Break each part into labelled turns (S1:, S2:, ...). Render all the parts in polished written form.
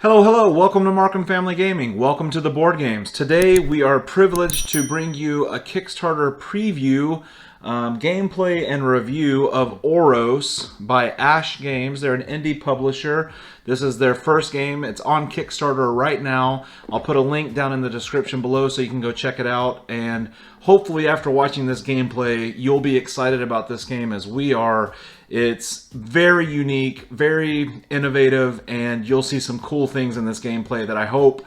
S1: Hello, hello, welcome to Marcum Family Gaming. Welcome to the board games. Today we are privileged to bring you a Kickstarter preview, gameplay and review of Oros by aescgames. They're an indie publisher. This is their first game. It's on Kickstarter right now. I'll put a link down in the description below so you can go check it out. And hopefully after watching this gameplay, you'll be excited about this game as we are. It's very unique, very innovative, and you'll see some cool things in this gameplay that I hope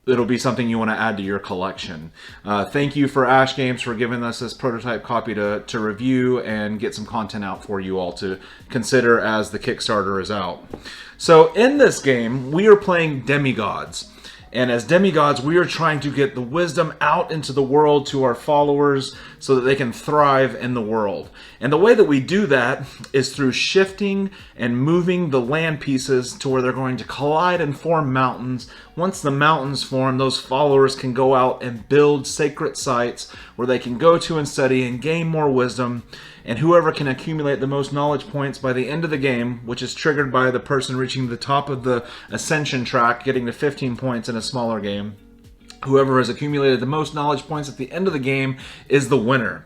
S1: it'll be something you want to add to your collection. Thank you for aescgames for giving us this prototype copy to review and get some content out for you all to consider as the Kickstarter is out. So in this game, we are playing Demigods. And as demigods, we are trying to get the wisdom out into the world to our followers so that they can thrive in the world. And the way that we do that is through shifting and moving the land pieces to where they're going to collide and form mountains. Once the mountains form, those followers can go out and build sacred sites where they can go to and study and gain more wisdom. And whoever can accumulate the most knowledge points by the end of the game, which is triggered by the person reaching the top of the ascension track, getting to 15 points in a smaller game, whoever has accumulated the most knowledge points at the end of the game is the winner.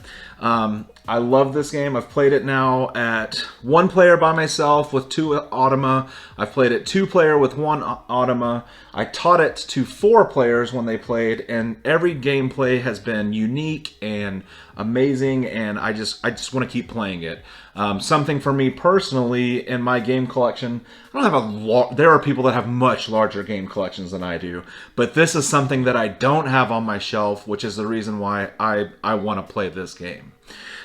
S1: I love this game. I've played it now at 1 player by myself with 2 automa. I've played it 2 player with 1 automa. I taught it to 4 players when they played, and every gameplay has been unique and amazing, and I just want to keep playing it. Something for me personally in my game collection, I don't have a lot. There are people that have much larger game collections than I do, but this is something that I don't have on my shelf, which is the reason why I want to play this game.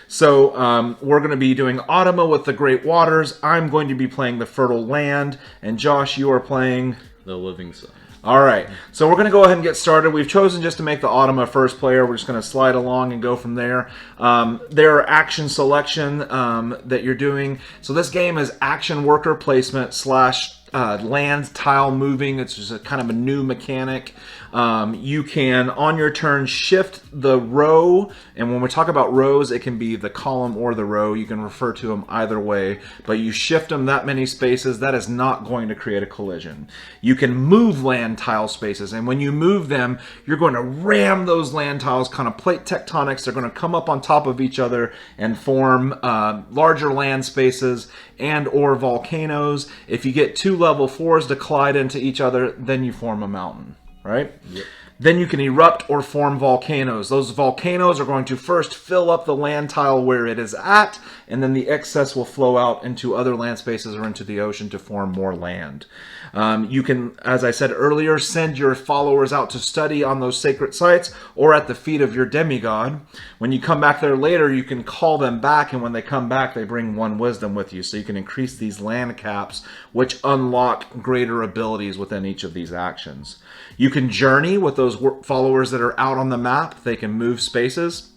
S1: So we're going to be doing Automa with the Great Waters. I'm going to be playing the Fertile Land, and Josh, you are playing
S2: the Living Sun.
S1: All right, so we're going to go ahead and get started. We've chosen just to make the Automa first player. We're just going to slide along and go from there. There are action selection that you're doing. So this game is action worker placement / land tile moving. It's just a kind of a new mechanic. You can, on your turn, shift the row, and when we talk about rows, it can be the column or the row. You can refer to them either way, but you shift them that many spaces, that is not going to create a collision. You can move land tile spaces, and when you move them, you're going to ram those land tiles, kind of plate tectonics. They're going to come up on top of each other and form larger land spaces and or volcanoes. If you get 2 level 4s to collide into each other, then you form a mountain. Right? Yep. Then you can erupt or form volcanoes. Those volcanoes are going to first fill up the land tile where it is at, and then the excess will flow out into other land spaces or into the ocean to form more land. You can, as I said earlier, send your followers out to study on those sacred sites or at the feet of your demigod. When you come back there later, you can call them back, and when they come back, they bring 1 wisdom with you. So you can increase these land caps, which unlock greater abilities within each of these actions. You can journey with those followers that are out on the map. They can move spaces.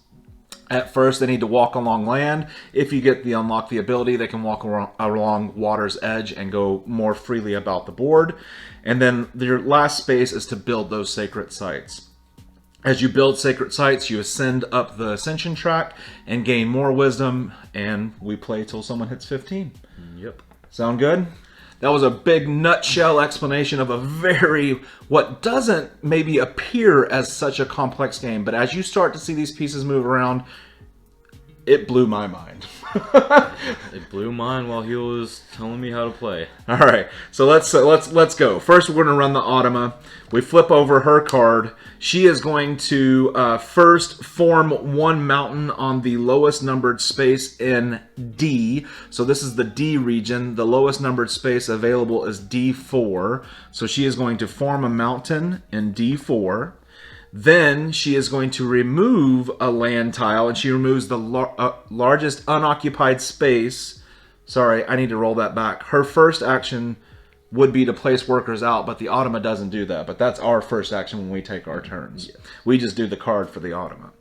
S1: At first, they need to walk along land. If you get the unlock the ability, they can walk along water's edge and go more freely about the board. And then your last space is to build those sacred sites. As you build sacred sites, you ascend up the ascension track and gain more wisdom, and we play till someone hits 15.
S2: Yep.
S1: Sound good? That was a big nutshell explanation of a what doesn't maybe appear as such a complex game, but as you start to see these pieces move around, it blew my mind.
S2: It blew mine while he was telling me how to play.
S1: All right, so let's go. First, we're going to run the Automa. We flip over her card. She is going to first form 1 mountain on the lowest numbered space in D. So this is the D region. The lowest numbered space available is D4. So she is going to form a mountain in D4. Then she is going to remove a land tile, and she removes the largest unoccupied space. Sorry, I need to roll that back. Her first action would be to place workers out, but the Automa doesn't do that. But that's our first action when we take our turns. Yeah. We just do the card for the Automa.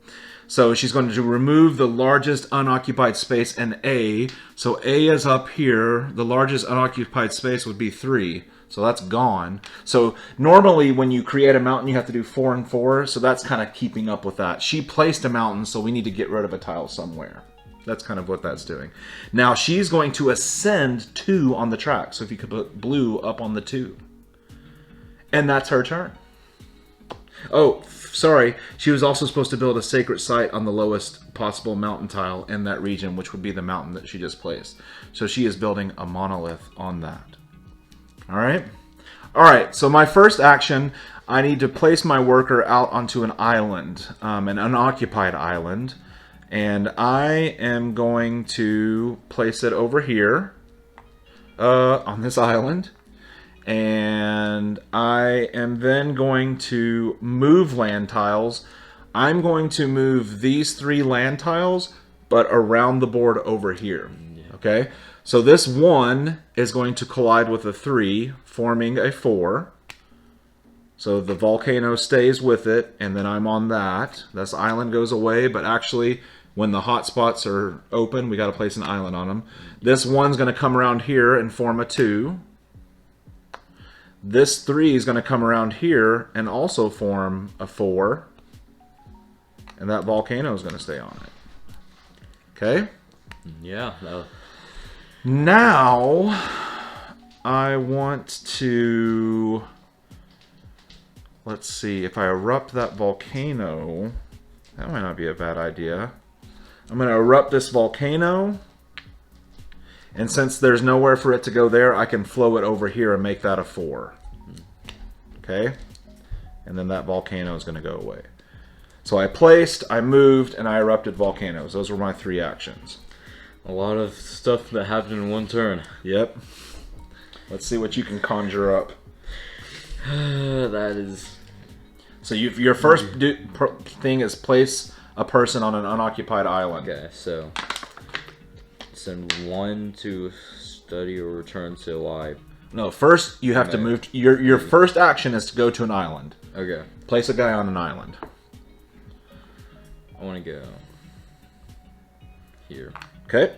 S1: So she's going to remove the largest unoccupied space in A. So A is up here. The largest unoccupied space would be 3. So that's gone. So normally when you create a mountain, you have to do 4 and 4. So that's kind of keeping up with that. She placed a mountain, so we need to get rid of a tile somewhere. That's kind of what that's doing. Now she's going to ascend 2 on the track. So if you could put blue up on the 2. And that's her turn. Oh, sorry. She was also supposed to build a sacred site on the lowest possible mountain tile in that region, which would be the mountain that she just placed. So she is building a monolith on that. All right. All right. So my first action, I need to place my worker out onto an island, an unoccupied island. And I am going to place it over here on this island. And I am then going to move land tiles. I'm going to move these 3 land tiles, but around the board over here. Okay? So this 1 is going to collide with a 3, forming a 4. So the volcano stays with it, and then I'm on that. This island goes away, but actually, when the hot spots are open, we got to place an island on them. This 1's going to come around here and form a 2. This 3 is going to come around here and also form a 4. And that volcano is going to stay on it. Okay?
S2: Yeah.
S1: Now, I want to... Let's see. If I erupt that volcano... That might not be a bad idea. I'm going to erupt this volcano. And since there's nowhere for it to go there, I can flow it over here and make that a 4. Okay? And then that volcano is going to go away. So I placed, I moved, and I erupted volcanoes. Those were my 3 actions.
S2: A lot of stuff that happened in one turn.
S1: Yep. Let's see what you can conjure up.
S2: That is...
S1: So your first thing is place a person on an unoccupied island.
S2: Okay, so... Send 1 to study or return to live.
S1: No, first you have to move. Your first action is to go to an island.
S2: Okay.
S1: Place a guy on an island.
S2: I want to go here.
S1: Okay.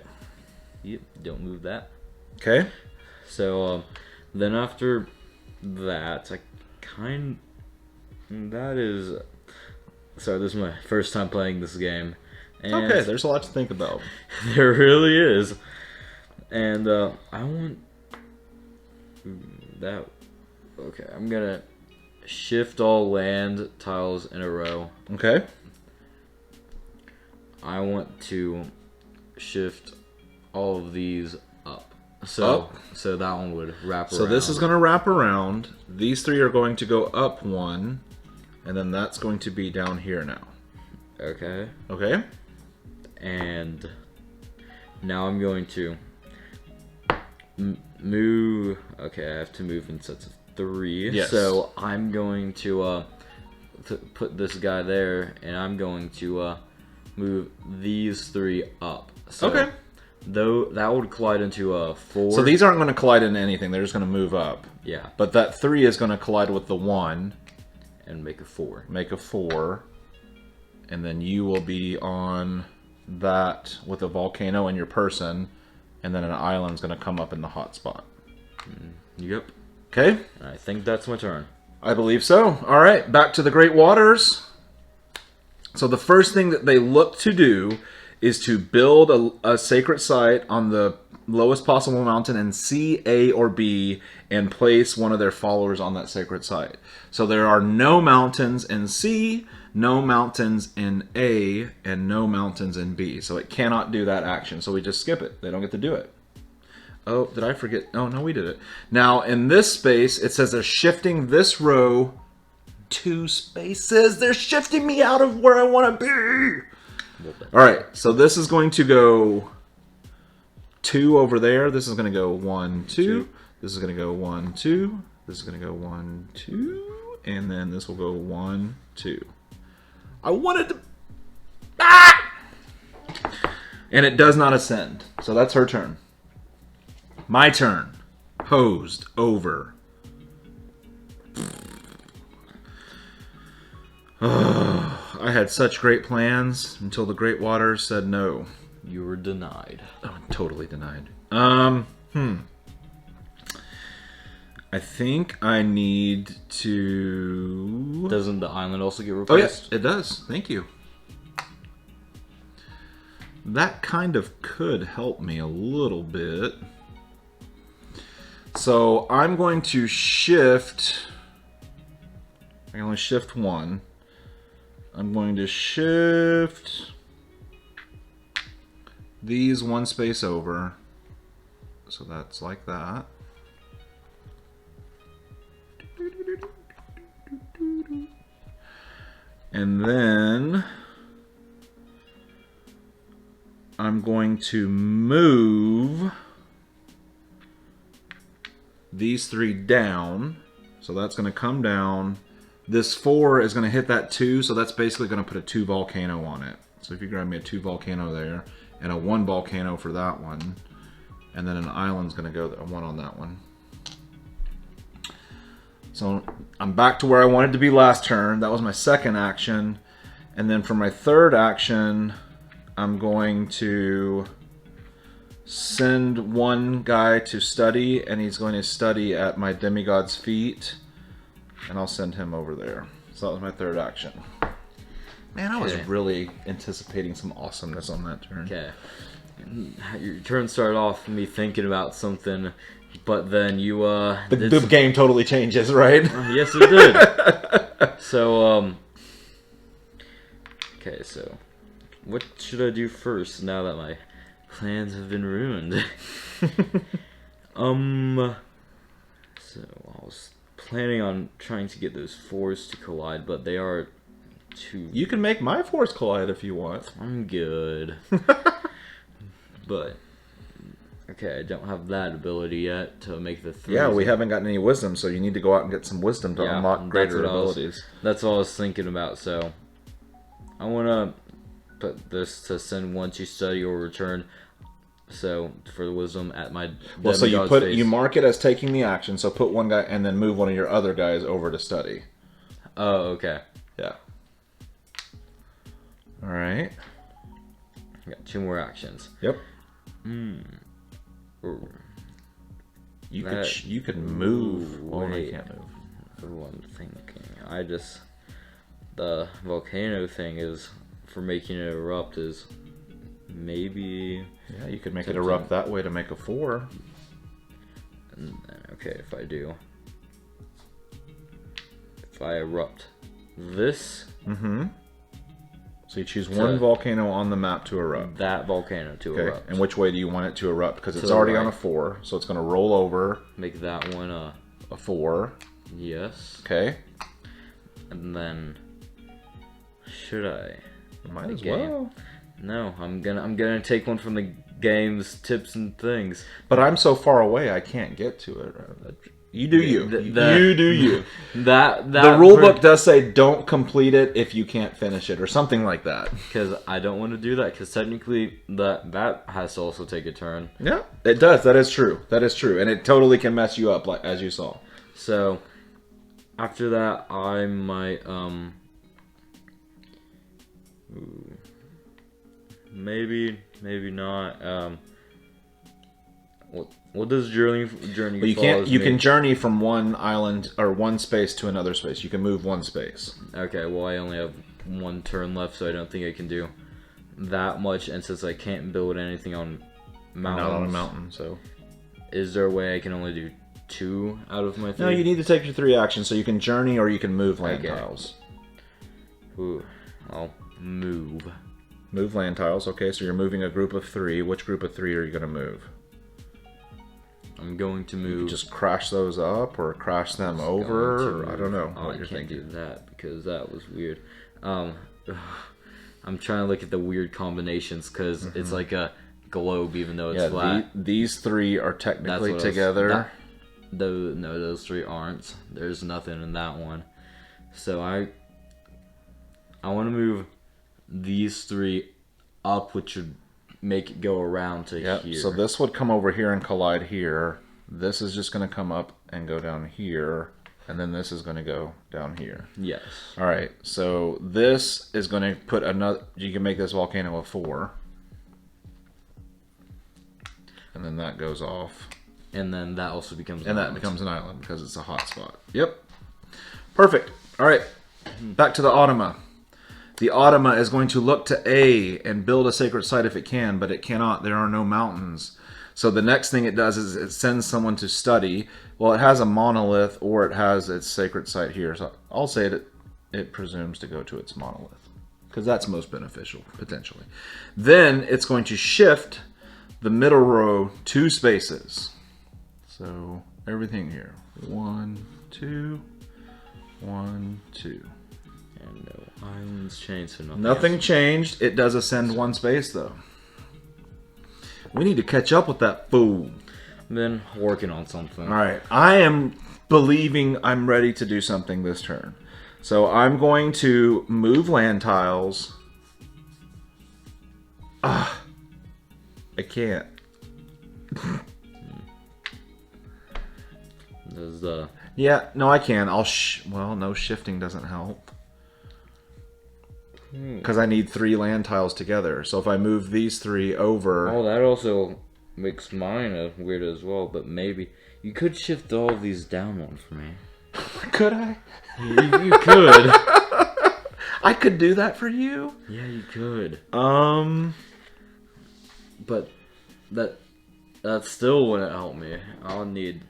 S2: Yep. Don't move that.
S1: Okay.
S2: So then after that, that is. Sorry, this is my first time playing this game. And
S1: okay, there's a lot to think about.
S2: There really is. And I want that. Okay, I'm gonna shift all land tiles in a row.
S1: Okay.
S2: I want to shift all of these up. So that one would wrap around.
S1: So this is going to wrap around. These 3 are going to go up 1. And then that's going to be down here now.
S2: Okay.
S1: Okay.
S2: And now I'm going to move. Okay, I have to move in sets of 3.
S1: Yes.
S2: So I'm going to put this guy there, and I'm going to move these 3 up. So
S1: okay.
S2: Though that would collide into a 4.
S1: So these aren't going to collide into anything. They're just going to move up.
S2: Yeah.
S1: But that 3 is going to collide with the 1.
S2: And make a 4.
S1: Make a 4. And then you will be on that with a volcano and your person. And then an island's going to come up in the hot spot.
S2: Yep.
S1: Okay.
S2: I think that's my turn.
S1: I believe so. All right. Back to the Great Waters. So the first thing that they look to do is to build a sacred site on the lowest possible mountain in C, A, or B, and place one of their followers on that sacred site. So there are no mountains in C, no mountains in A, and no mountains in B. So it cannot do that action. So we just skip it. They don't get to do it. Oh, did I forget? Oh, no, we did it. Now, in this space, it says they're shifting this row 2 spaces. They're shifting me out of where I want to be. All right, so this is going to go 2 over there. This is going to go 1, 2. This is going to go 1, 2. This is going to go 1, 2. And then this will go 1, 2. I wanted to... Ah! And it does not ascend. So that's her turn. My turn. Hosed over. I had such great plans until the Great Waters said no.
S2: You were denied.
S1: Oh, totally denied. I think I need to...
S2: Doesn't the island also get
S1: Oh,
S2: replaced?
S1: yes, it does. Thank you. That kind of could help me a little bit. So I'm going to shift can only shift one. I'm going to shift these one space over. So that's like that. And then I'm going to move these 3 down. So that's going to come down. This 4 is going to hit that 2, so that's basically going to put a 2 volcano on it. So if you grab me a 2 volcano there, and a 1 volcano for that one, and then an island's going to go, a 1 on that one. So I'm back to where I wanted to be last turn. That was my second action. And then for my third action, I'm going to send one guy to study, and he's going to study at my demigod's feet. And I'll send him over there. So that was my third action. Man, I was really anticipating some awesomeness on that turn.
S2: Okay. Your turn started off with me thinking about something, but then you
S1: the game totally changes, right?
S2: Yes, it did. So okay, so what should I do first now that my plans have been ruined? So I was planning on trying to get those 4s to collide, but they are too...
S1: You can make my 4s collide if you want.
S2: I'm good. But, okay, I don't have that ability yet to make the 3s.
S1: Yeah, we haven't gotten any wisdom, so you need to go out and get some wisdom to unlock greater abilities.
S2: That's what I was thinking about, so I want to put this to send one to study or return. So for the wisdom at my
S1: so you mark it as taking the action. So put one guy and then move one of your other guys over to study.
S2: Oh, okay.
S1: Yeah. All right.
S2: I got 2 more actions.
S1: Yep.
S2: Ooh.
S1: You could move. Oh, I can't move.
S2: That's what I'm thinking. The volcano thing is for making it erupt is maybe.
S1: Yeah, you could make it erupt that way to make a 4.
S2: And then, okay, if I erupt this.
S1: Mm-hmm. So you choose one volcano on the map to erupt.
S2: That volcano to erupt.
S1: And which way do you want it to erupt? Because it's already on a 4, so it's going to roll over.
S2: Make that one
S1: a 4.
S2: Yes.
S1: Okay.
S2: And then should I?
S1: Might as well.
S2: No, I'm gonna take one from the game's tips and things.
S1: But I'm so far away, I can't get to it. You do you. You do you.
S2: The
S1: rulebook does say don't complete it if you can't finish it, or something like that.
S2: Because I don't want to do that. Because technically, that has to also take a turn.
S1: Yeah, it does. That is true. That is true, and it totally can mess you up, like as you saw.
S2: So after that, I might maybe not. What does journey?
S1: Well, you can't. You can journey from one island or one space to another space. You can move one space.
S2: Okay. Well, I only have 1 turn left, so I don't think I can do that much. And since I can't build anything on mountains,
S1: not on a mountain, so
S2: is there a way I can only do 2 out of my 3?
S1: No, you need to take your 3 actions, so you can journey or you can move land tiles.
S2: Ooh, I'll move.
S1: Move land tiles. Okay, so you're moving a group of 3. Which group of 3 are you going to move?
S2: I'm going to move.
S1: You can just crash those up or crash them over. Or I don't know
S2: what you're thinking. I can't do that because that was weird. I'm trying to look at the weird combinations because it's like a globe, even though it's flat.
S1: These 3 are technically together.
S2: No, those 3 aren't. There's nothing in that one. So I want to move these 3 up, which would make it go around to here.
S1: So this would come over here and collide here. This is just going to come up and go down here, and then this is going to go down here.
S2: Yes.
S1: All right. So this is going to put another. You can make this volcano a 4, and then that goes off.
S2: And then that also becomes.
S1: That becomes an island because it's a hot spot. Yep. Perfect. All right. Back to the Automa. The Automa is going to look to A and build a sacred site if it can, but it cannot. There are no mountains. So the next thing it does is it sends someone to study. Well, it has a monolith or it has its sacred site here. So I'll say it presumes to go to its monolith because that's most beneficial, potentially. Then it's going to shift the middle row 2 spaces. So everything here. 1, 2, 1, 2.
S2: And no islands changed, so
S1: Nothing changed. It does ascend 1 space, though. We need to catch up with that fool.
S2: I've been working on something.
S1: All right. I am believing I'm ready to do something this turn. So I'm going to move land tiles. Ah, I can't.
S2: There's the...
S1: Yeah, no, I can. Well, no, shifting doesn't help. Because I need 3 land tiles together. So if I move these 3 over...
S2: Oh, that also makes mine weird as well, but maybe... You could shift all of these down 1 for me.
S1: Could I?
S2: You could.
S1: I could do that for you?
S2: Yeah, you could. But that still wouldn't help me. I'll need...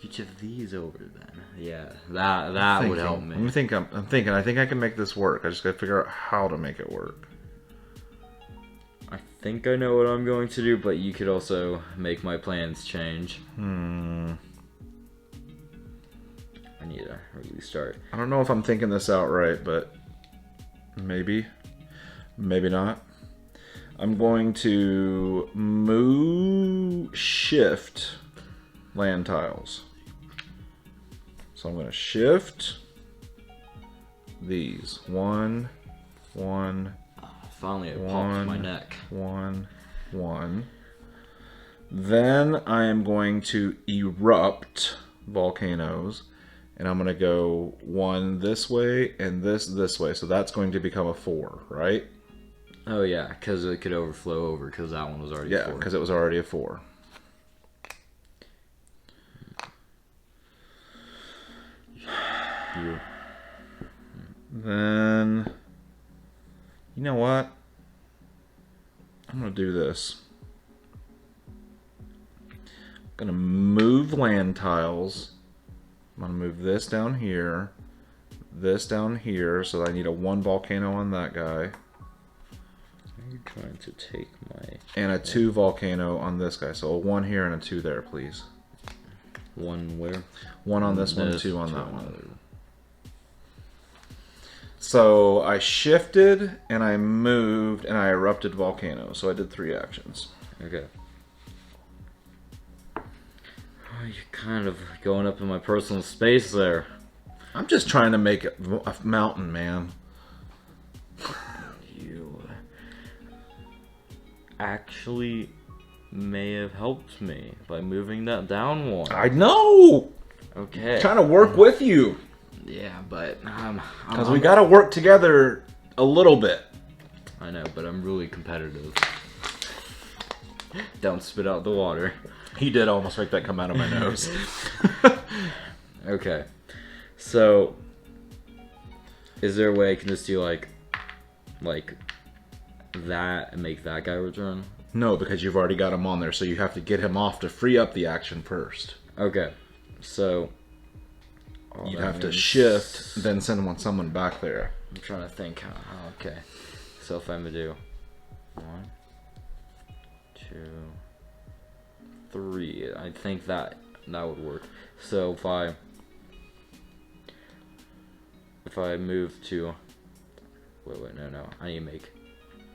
S2: You shift these over then. Yeah, that would help me.
S1: I'm thinking. I think I can make this work. I just gotta figure out how to make it work.
S2: I think I know what I'm going to do, but you could also make my plans change. I need to restart.
S1: I don't know if I'm thinking this out right, but maybe not. I'm going to shift land tiles. So I'm going to shift these. 1, 1.
S2: Finally, it popped my neck.
S1: 1, 1. Then I am going to erupt volcanoes. And I'm going to go 1 this way and this way. So that's going to become a 4, right?
S2: Oh, yeah, because it could overflow over because that one was already 4.
S1: Yeah, because it was already a 4. Then, you know what? I'm going to do this. I'm going to move land tiles. I'm going to move this down here, so I need a 1 volcano on that guy.
S2: Are you trying to take my...
S1: And a 2 volcano on this guy. So a 1 here and a 2 there, please.
S2: 1 where?
S1: 1 on this one, 2 on that one. So I shifted, and I moved, and I erupted volcano. So I did 3 actions.
S2: Okay. Oh, you're kind of going up in my personal space there.
S1: I'm just trying to make it a mountain, man.
S2: You actually may have helped me by moving that down 1.
S1: I know!
S2: Okay.
S1: I'm trying to work with you.
S2: Yeah, but
S1: because we got to work together a little bit.
S2: I know, but I'm really competitive. Don't spit out the water.
S1: He did almost make that come out of my nose.
S2: Okay, so is there a way I can just do like that and make that guy return?
S1: No, because you've already got him on there, so you have to get him off to free up the action first.
S2: Okay, so
S1: you'd have to shift, then send someone back there.
S2: I'm trying to think. Okay, so if I'm gonna do 1, 2, 3, I think that would work. So if I move to wait, no, I need to make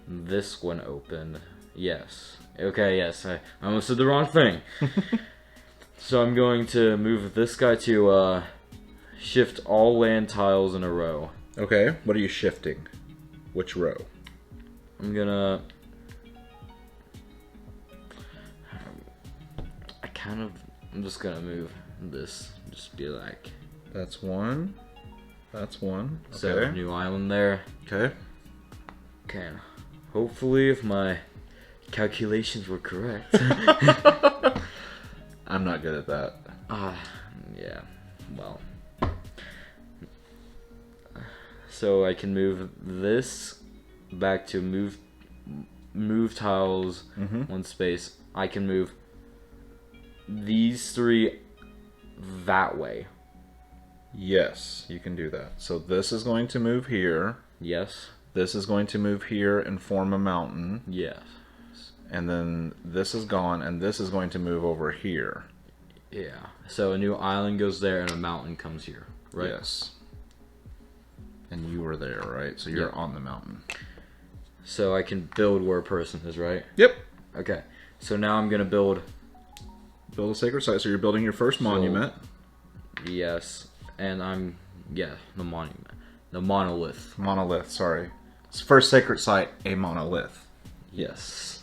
S2: this one open. Yes. Okay, yes. I almost did the wrong thing. So I'm going to move this guy to shift all land tiles in a row.
S1: Okay, what are you shifting? Which row?
S2: I'm gonna... I'm just gonna move this. Just be like...
S1: That's 1. That's 1. Okay.
S2: So, new island there.
S1: Okay.
S2: Okay. Hopefully, if my calculations were correct.
S1: I'm not good at that.
S2: Yeah. Well. So I can move this back to move move tiles one space, I can move these 3 that way.
S1: Yes, you can do that. So this is going to move here.
S2: Yes.
S1: This is going to move here and form a mountain.
S2: Yes.
S1: And then this is gone, and this is going to move over here.
S2: Yeah. So a new island goes there, and a mountain comes here, right?
S1: Yes. And you were there, right? So you're on the mountain.
S2: So I can build where a person is, right?
S1: Yep.
S2: Okay. So now I'm going to build...
S1: Build a sacred site. So you're building your first monument.
S2: Yes. And I'm... Yeah, the monument. The monolith.
S1: Monolith, sorry. First sacred site, a monolith.
S2: Yes.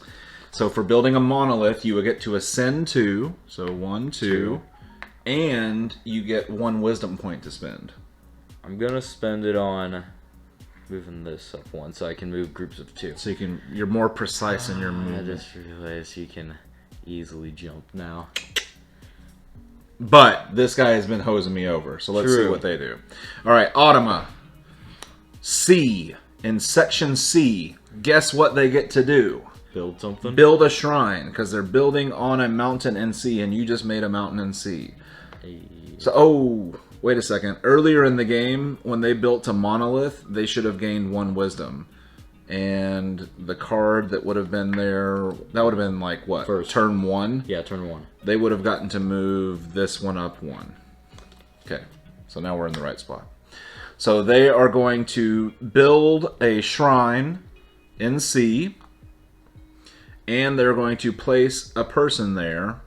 S1: So for building a monolith, you will get to ascend 2. So 1, 2. And you get 1 wisdom point to spend.
S2: I'm going to spend it on moving this up 1 so I can move groups of 2.
S1: So you're more precise in your
S2: I
S1: movement.
S2: just realized you can easily jump now.
S1: But this guy has been hosing me over, so let's see what they do. All right, Automa. C. In section C, guess what they get to do?
S2: Build something?
S1: Build a shrine, because they're building on a mountain in C, and you just made a mountain in C. So, oh, wait a second. Earlier in the game, when they built a monolith, they should have gained 1 wisdom. And the card that would have been there, that would have been like what?
S2: First.
S1: Turn 1?
S2: Yeah, turn 1.
S1: They would have gotten to move this one up 1. Okay, so now we're in the right spot. So they are going to build a shrine in C, and they're going to place a person there.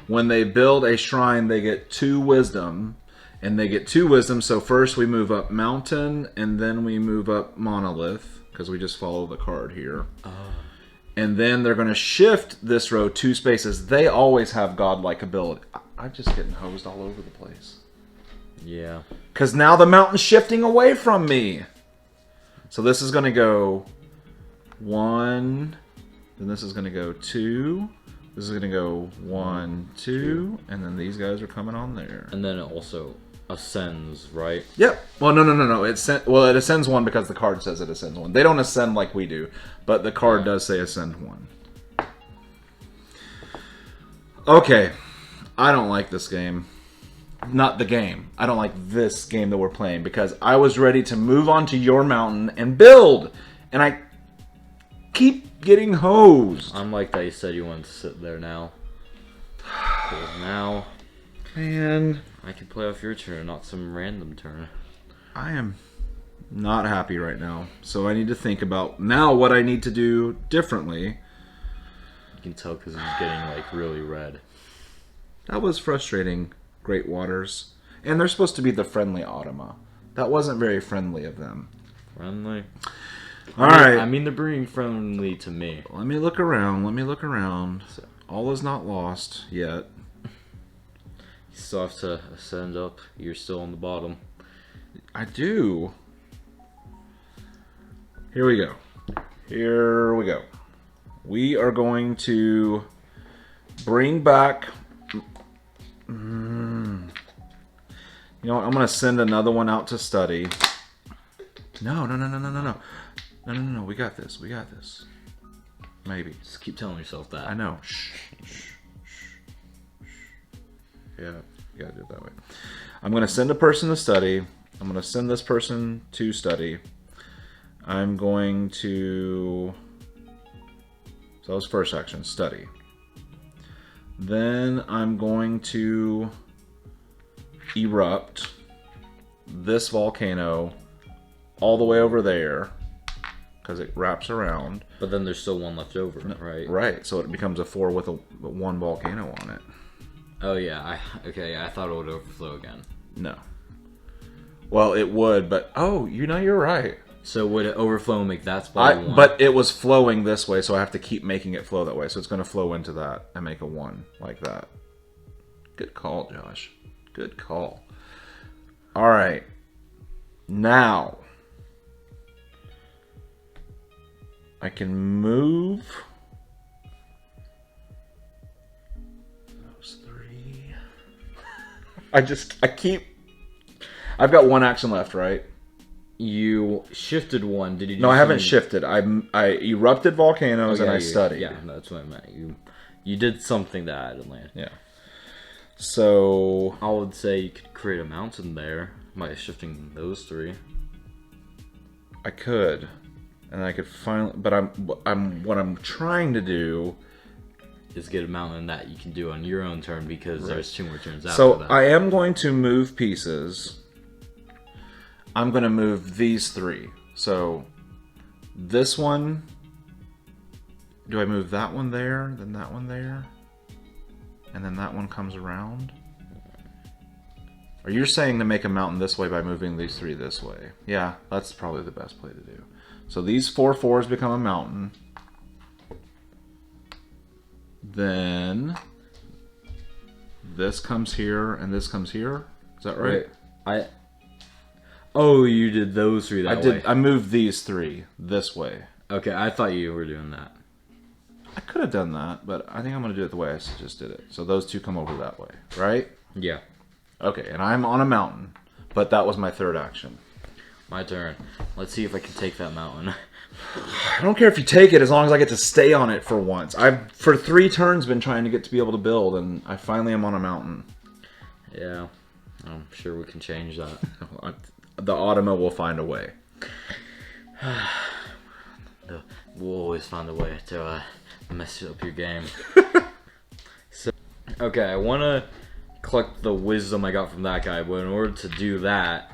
S1: When they build a shrine, they get 2 wisdom, and they get 2 wisdom. So first we move up mountain, and then we move up monolith, because we just follow the card here. And then they're going to shift this row 2 spaces. They always have godlike ability. I'm just getting hosed all over the place.
S2: Yeah.
S1: Because now the mountain's shifting away from me. So this is going to go 1. Then this is going to go 2. This is going to go 1, 2. And then these guys are coming on there.
S2: And then it also ascends, right?
S1: Yep. Well, no. It ascends 1 because the card says it ascends 1. They don't ascend like we do. But the card does say ascend 1. Okay. I don't like this game. Not the game. I don't like this game that we're playing because I was ready to move on to your mountain and build. And I keep getting hosed.
S2: I'm like that you said you wanted to sit there now. 'Cause now...
S1: Man.
S2: I can play off your turn, not some random turn.
S1: I am not happy right now. So I need to think about now what I need to do differently.
S2: You can tell because he's getting like really red.
S1: That was frustrating, Great Waters. And they're supposed to be the friendly Automa. That wasn't very friendly of them.
S2: Friendly?
S1: Alright.
S2: I mean, they're being friendly to me.
S1: Let me look around. So, all is not lost yet.
S2: You still have to ascend up. You're still on the bottom.
S1: I do. Here we go. We are going to bring back... You know what? I'm going to send another one out to study. No. We got this. Maybe.
S2: Just keep telling yourself that.
S1: I know. Shh. Yeah, you gotta do it that way. I'm going to send a person to study. I'm going to send this person to study. I'm going to... So that was first action, study. Then I'm going to erupt this volcano all the way over there because it wraps around.
S2: But then there's still one left over, right?
S1: Right, so it becomes a 4 with a 1 volcano on it.
S2: Oh yeah, I thought it would overflow again.
S1: No. Well, it would, but you're right.
S2: So would it overflow and make that spot a 1?
S1: But it was flowing this way, so I have to keep making it flow that way. So it's going to flow into that and make a 1 like that. Good call, Josh. Good call. All right. Now, I can move those 3. I've got 1 action left, right?
S2: You shifted one. Did you?
S1: No, I haven't shifted. I erupted volcanoes and I studied.
S2: Yeah, that's what I meant. You did something to add land.
S1: Yeah. So
S2: I would say you could create a mountain there by shifting those three.
S1: I could, and I could finally. But what I'm trying to do
S2: is get a mountain that you can do on your own turn because there's 2 more turns after
S1: so
S2: that.
S1: I am going to move pieces. I'm going to move these 3. So this one. Do I move that one there, then that one there, and then that one comes around? Or you're saying to make a mountain this way by moving these 3 this way? Yeah, that's probably the best play to do. So these 4 4s become a mountain. Then this comes here and this comes here. Is that right?
S2: Oh, you did those 3 that way.
S1: I moved these 3 this way.
S2: Okay, I thought you were doing that.
S1: I could have done that, but I think I'm going to do it the way I just did it. So those 2 come over that way, right?
S2: Yeah.
S1: Okay, and I'm on a mountain, but that was my 3rd action.
S2: My turn. Let's see if I can take that mountain.
S1: I don't care if you take it as long as I get to stay on it for once. I've, for 3 turns, been trying to get to be able to build, and I finally am on a mountain.
S2: Yeah, I'm sure we can change that.
S1: The Automa will find a way.
S2: We'll always find a way to mess up your game. So, okay, I want to collect the wisdom I got from that guy, but in order to do that,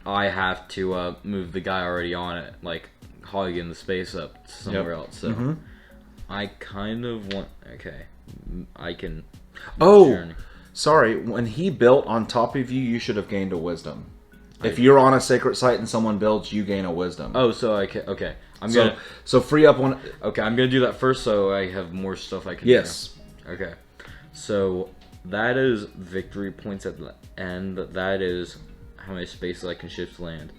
S2: I have to move the guy already on it, like hogging the space up to somewhere else. So I kind of want. Okay, I can.
S1: Sorry. When he built on top of you, you should have gained a wisdom. If you're on a sacred site and someone builds, you gain a wisdom.
S2: Oh, so I can. Okay,
S1: so free up one.
S2: Okay, I'm gonna do that first, so I have more stuff I can.
S1: Yes.
S2: do. Okay. So that is victory points at the end. That is how many spaces I can shift land.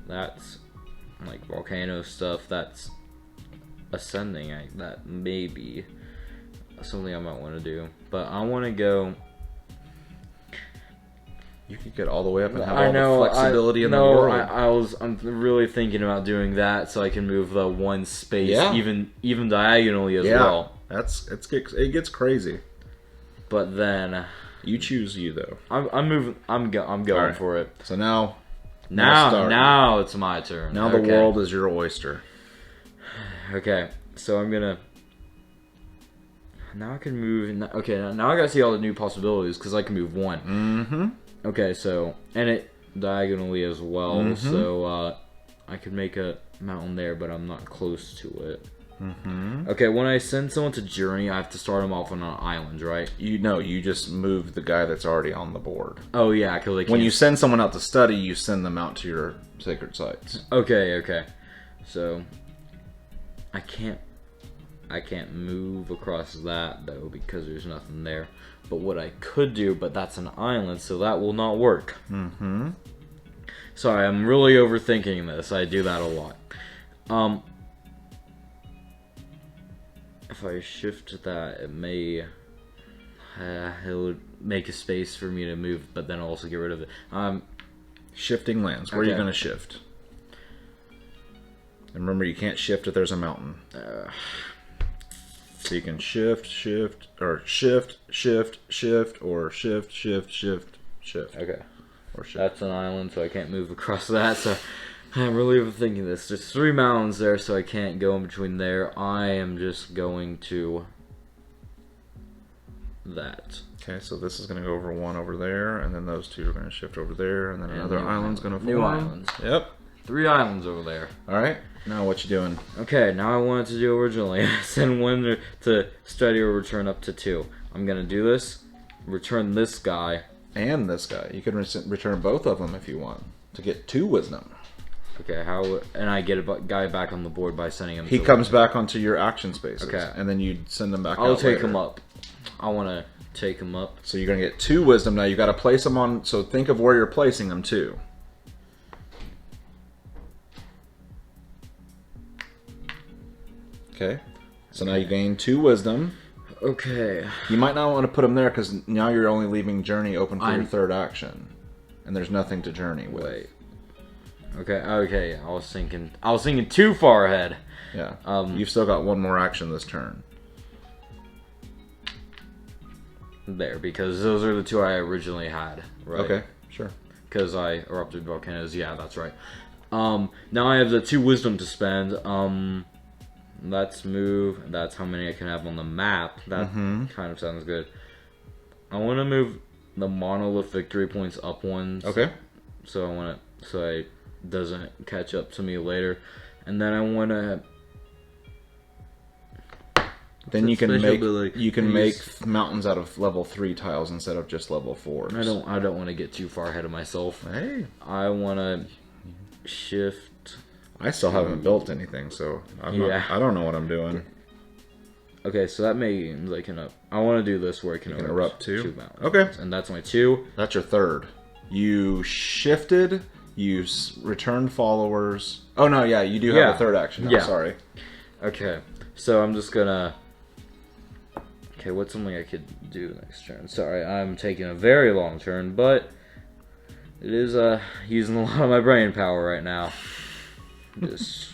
S2: That's like volcano stuff. That's ascending. That may be something I might want to do, but I want to go.
S1: You could get all the way up and have all the flexibility in the world.
S2: I'm really thinking about doing that so I can move the one space even diagonally as well.
S1: It gets crazy.
S2: But then
S1: you choose though.
S2: I'm moving. I'm going for it.
S1: So now
S2: it's my turn.
S1: Now the world is your oyster.
S2: Okay, so I'm gonna. Now I can move. Okay, now I gotta see all the new possibilities because I can move 1.
S1: Mm-hmm.
S2: Okay, so, and it diagonally as well, so I could make a mountain there, but I'm not close to it. Okay, when I send someone to Journey, I have to start them off on an island, right?
S1: You just move the guy that's already on the board.
S2: Oh, yeah, because
S1: when you send someone out to study, you send them out to your sacred sites.
S2: Okay. So, I can't move across that, though, because there's nothing there. But what I could do, but that's an island, so that will not work. Sorry, I'm really overthinking this. I do that a lot. If I shift that, it may... it would make a space for me to move, but then also get rid of it.
S1: Shifting lands. Where are you going to shift? And remember, you can't shift if there's a mountain. So you can shift, or shift.
S2: Okay.
S1: Or shift.
S2: That's an island, so I can't move across that. So I'm really overthinking this. There's 3 mountains there, so I can't go in between there. I am just going to that.
S1: Okay, so this is going to go over 1 over there, and then those 2 are going to shift over there, and then another island's going to form.
S2: New islands.
S1: Yep.
S2: 3 islands over there.
S1: All right. Now what you doing?
S2: Okay, now I wanted to do originally. Send 1 to study or return up to 2. I'm going to do this. Return this guy.
S1: And this guy. You can return both of them if you want to get 2 wisdom.
S2: Okay, how? And I get a guy back on the board by sending him.
S1: He comes back onto your action spaces.
S2: Okay,
S1: and then you send him back.
S2: I'll take him up. I want to take him up.
S1: So you're gonna get 2 wisdom now. You got to place them on. So think of where you're placing them too. Okay. So now you gain 2 wisdom.
S2: Okay.
S1: You might not want to put them there because now you're only leaving journey open for your 3rd action, and there's nothing to journey with.
S2: Wait. Okay. I was thinking too far ahead.
S1: Yeah. You've still got one more action this turn.
S2: There, because those are the two I originally had, right?
S1: Okay, sure.
S2: Because I erupted volcanoes. Yeah, that's right. Now I have the 2 wisdom to spend. Let's move. That's how many I can have on the map. That kind of sounds good. I want to move the monolith victory points up ones.
S1: Okay.
S2: So it doesn't catch up to me later, and then I want to.
S1: Then you can make mountains out of level 3 tiles instead of just level 4.
S2: I don't want to get too far ahead of myself.
S1: Hey.
S2: I want to shift.
S1: I still haven't built anything, so I don't know what I'm doing.
S2: Okay, so that means I can I want to do this where I can
S1: erupt 2
S2: mountains.
S1: Okay.
S2: And that's my 2.
S1: That's your 3rd. You shifted, you returned followers. Oh no, yeah, you do have a 3rd action now, sorry.
S2: Okay, so I'm just gonna... Okay, what's something I could do next turn? Sorry, I'm taking a very long turn, but it is using a lot of my brain power right now. Just,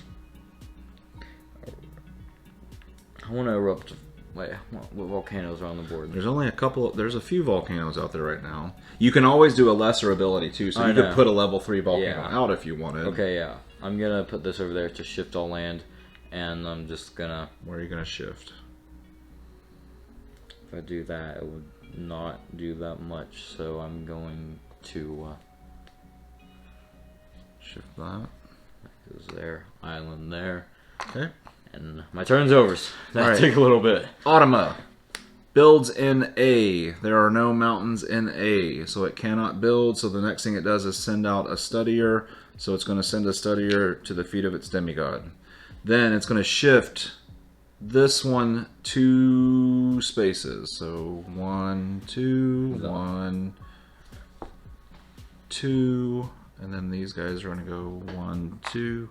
S2: I want to erupt. Wait, what volcanoes are on the board?
S1: There's a few volcanoes out there right now. You can always do a lesser ability too, so you could put a level 3 volcano out if you wanted.
S2: Okay, yeah. I'm gonna put this over there to shift all land, and I'm just gonna...
S1: Where are you gonna shift?
S2: If I do that, it would not do that much, so I'm going to
S1: shift that.
S2: Goes there, island there.
S1: Okay.
S2: And my turn's over. That'll take a little bit.
S1: Automa builds in A. There are no mountains in A, so it cannot build. So the next thing it does is send out a studier. So it's going to send a studier to the feet of its demigod. Then it's going to shift this one 2 spaces. So 1, 2, 1, 2, and then these guys are going to go 1, 2.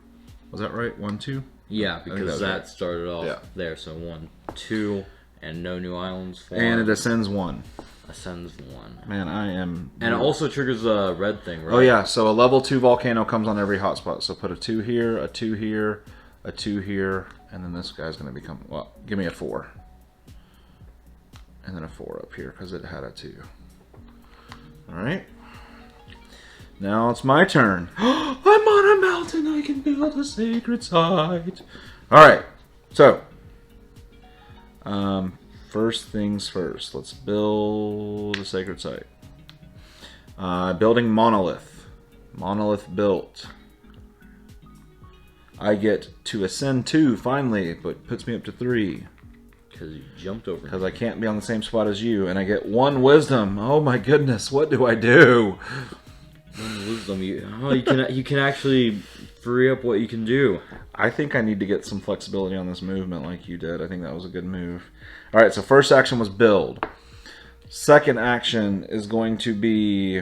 S1: Was that right? 1, 2?
S2: Yeah, because that started off there. So 1, 2, and no new islands formed.
S1: And it ascends 1.
S2: Ascends 1.
S1: Man, I am...
S2: And it also triggers a red thing, right?
S1: Oh yeah, so a level 2 volcano comes on every hotspot. So put a 2 here, a 2 here, a 2 here, and then this guy's going to become... Well, give me a 4. And then a 4 up here, because it had a 2. Alright. Now it's my turn. I'm on a mountain, I can build a sacred site. Alright, so... first things first. Let's build a sacred site. Building monolith. Monolith built. I get to ascend 2 finally, but puts me up to 3.
S2: Because you jumped over.
S1: Because I can't be on the same spot as you, and I get 1 wisdom. Oh my goodness, what do I do?
S2: 1 wisdom. You can actually free up what you can do.
S1: I think I need to get some flexibility on this movement like you did. I think that was a good move. Alright, so first action was build. Second action is going to be...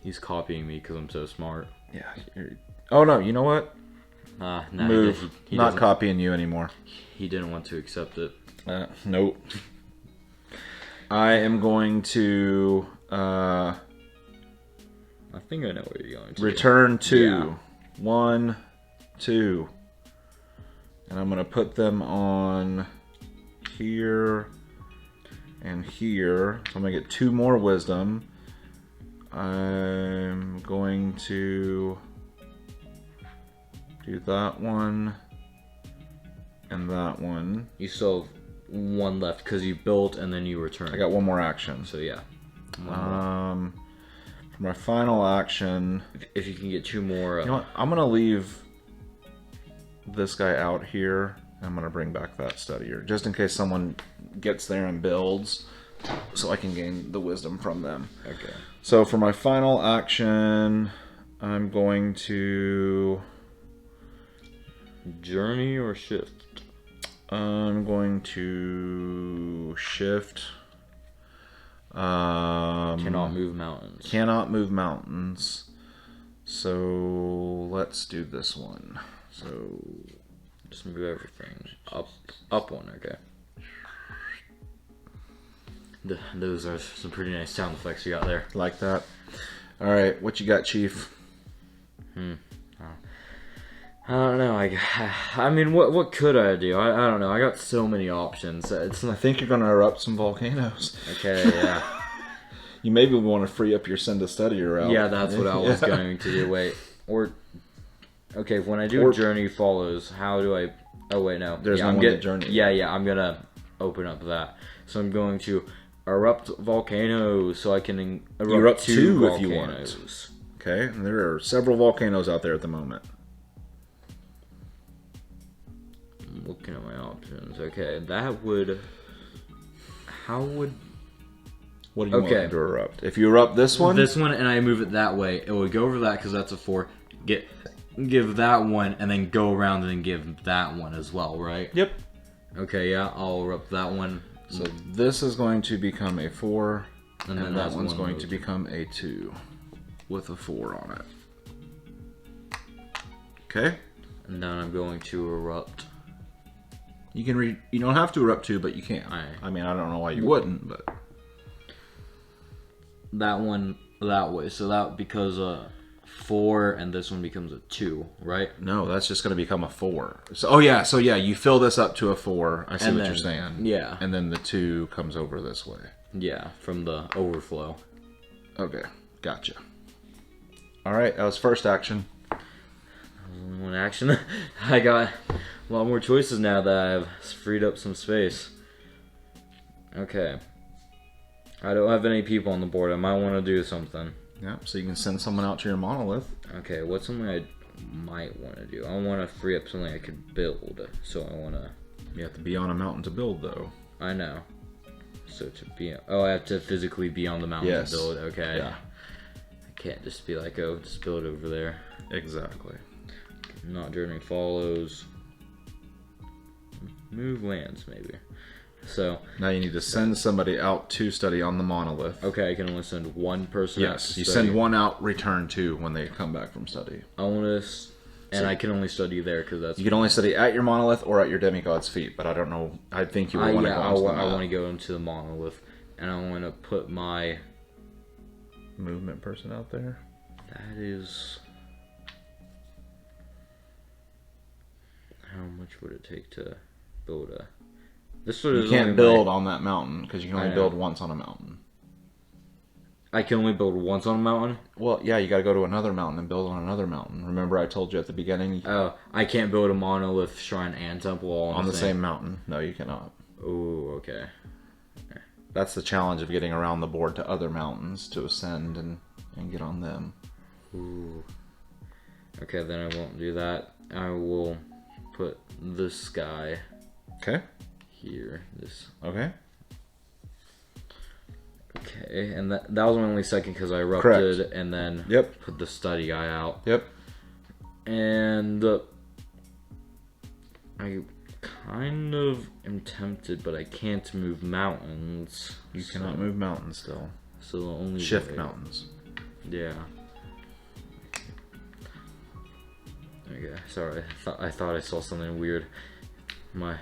S2: He's copying me because I'm so smart.
S1: Yeah. Oh no, you know what?
S2: No,
S1: move.
S2: He
S1: not copying you anymore.
S2: He didn't want to accept it.
S1: Nope. I am going to...
S2: I think I know where you're going to.
S1: Return 2. Yeah. 1, 2. And I'm going to put them on here and here. So I'm going to get 2 more wisdom. I'm going to do that one and that one.
S2: You still have 1 left because you built and then you return.
S1: I got 1 more action.
S2: So yeah.
S1: For my final action,
S2: if you can get 2 more.
S1: You know what? I'm gonna leave this guy out here. I'm gonna bring back that studier just in case someone gets there and builds, so I can gain the wisdom from them.
S2: Okay.
S1: So for my final action, I'm going to
S2: journey or shift.
S1: I'm going to shift.
S2: Cannot move mountains.
S1: Cannot move mountains. So let's do this one. So
S2: just move everything up 1. Okay. Those are some pretty nice sound effects you got there.
S1: Like that. All right, what you got, Chief?
S2: I don't know. I mean, what could I do? I don't know. I got so many options. It's
S1: I
S2: not
S1: think you're going to erupt some volcanoes.
S2: okay. Yeah,
S1: You maybe want to free up your send to study route.
S2: yeah. That's what I was going to do. Wait, or okay. When I do journey follows, how do I? Oh wait, no.
S1: There's
S2: yeah,
S1: no
S2: I'm
S1: one
S2: getting
S1: to journey.
S2: Yeah. I'm gonna open up that. So I'm going to erupt volcanoes, so I can
S1: Erupt two
S2: volcanoes.
S1: if you want. Okay, and there are several volcanoes out there at the moment.
S2: I'm looking at my options. Okay, that would. How would?
S1: What do you want to erupt? If you erupt this one,
S2: and I move it that way, it would go over that because that's a 4. Give that one, and then go around and then give that one as well, right?
S1: Yep.
S2: Okay, yeah, I'll erupt that one.
S1: So this is going to become a 4, and then that one's going to
S2: two.
S1: become a 2 with a 4 on it. Okay.
S2: And then I'm going to erupt.
S1: You can you don't have to erupt 2, but you can. I mean, I don't know why you wouldn't, but
S2: that one that way. So that because 4 and this one becomes a 2, right?
S1: no, that's just going to become a 4. So yeah, you fill this up to a 4. I see what you're saying.
S2: Yeah.
S1: And then the 2 comes over this way.
S2: Yeah, from the overflow.
S1: Okay, gotcha. All right, that was first action.
S2: Only one action. I got a lot more choices now that I've freed up some space. Okay. I don't have any people on the board. I might want to do something.
S1: Yeah, so you can send someone out to your monolith.
S2: Okay, what's something I might want to do? I want to free up something I could build. So I want to...
S1: You have to be on a mountain to build, though.
S2: I know. So to be... Oh, I have to physically be on the mountain to build. Okay.
S1: Yeah.
S2: I can't just be like, oh, just build over there.
S1: Exactly.
S2: Not journey follows. Move lands, maybe. So
S1: now you need to send somebody out to study on the monolith.
S2: Okay, I can only send one person out to study.
S1: Yes, you send one out, return 2 when they come back from study.
S2: I want to... And I can only study there because that's...
S1: You can only study at your monolith or at your demigod's feet, but I don't know. I think you would want to go into the
S2: I want to go into the monolith. And I want to put my...
S1: movement person out there?
S2: That is... How much would it take to build a... This sort of
S1: you can't build on that mountain because you can only build once on a mountain.
S2: I can only build once on a mountain?
S1: Well, yeah, you got to go to another mountain and build on another mountain. Remember I told you at the beginning?
S2: Oh, I can't build a monolith, shrine, and temple all
S1: on the same mountain. No, you cannot.
S2: Oh, okay.
S1: That's the challenge of getting around the board to other mountains to ascend and get on them.
S2: Ooh. Okay, then I won't do that. I will put this guy...
S1: Okay.
S2: Here, this.
S1: Okay.
S2: Okay, and that was my only second because I erupted and then put the study guy out.
S1: Yep.
S2: And I kind of am tempted, but I can't move mountains.
S1: You cannot move mountains still.
S2: So the only
S1: shift mountains.
S2: Yeah. Okay, sorry. I thought I saw something weird. My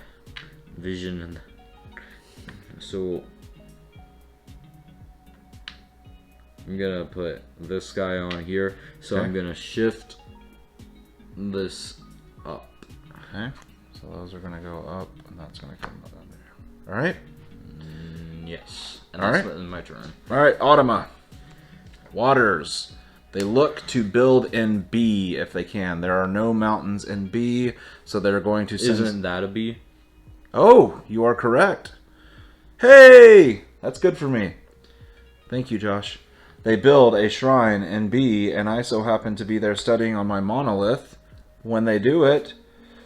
S2: vision and so I'm gonna put this guy on here. So I'm gonna shift this up.
S1: Okay. So those are gonna go up, and that's gonna come down there. All right.
S2: Yes. And that's my turn.
S1: All right, Automa. Waters. They look to build in B if they can. There are no mountains in B, so they're going to send...
S2: Isn't that a B?
S1: Oh, you are correct. Hey! That's good for me. Thank you, Josh. They build a shrine in B, and I so happen to be there studying on my monolith when they do it.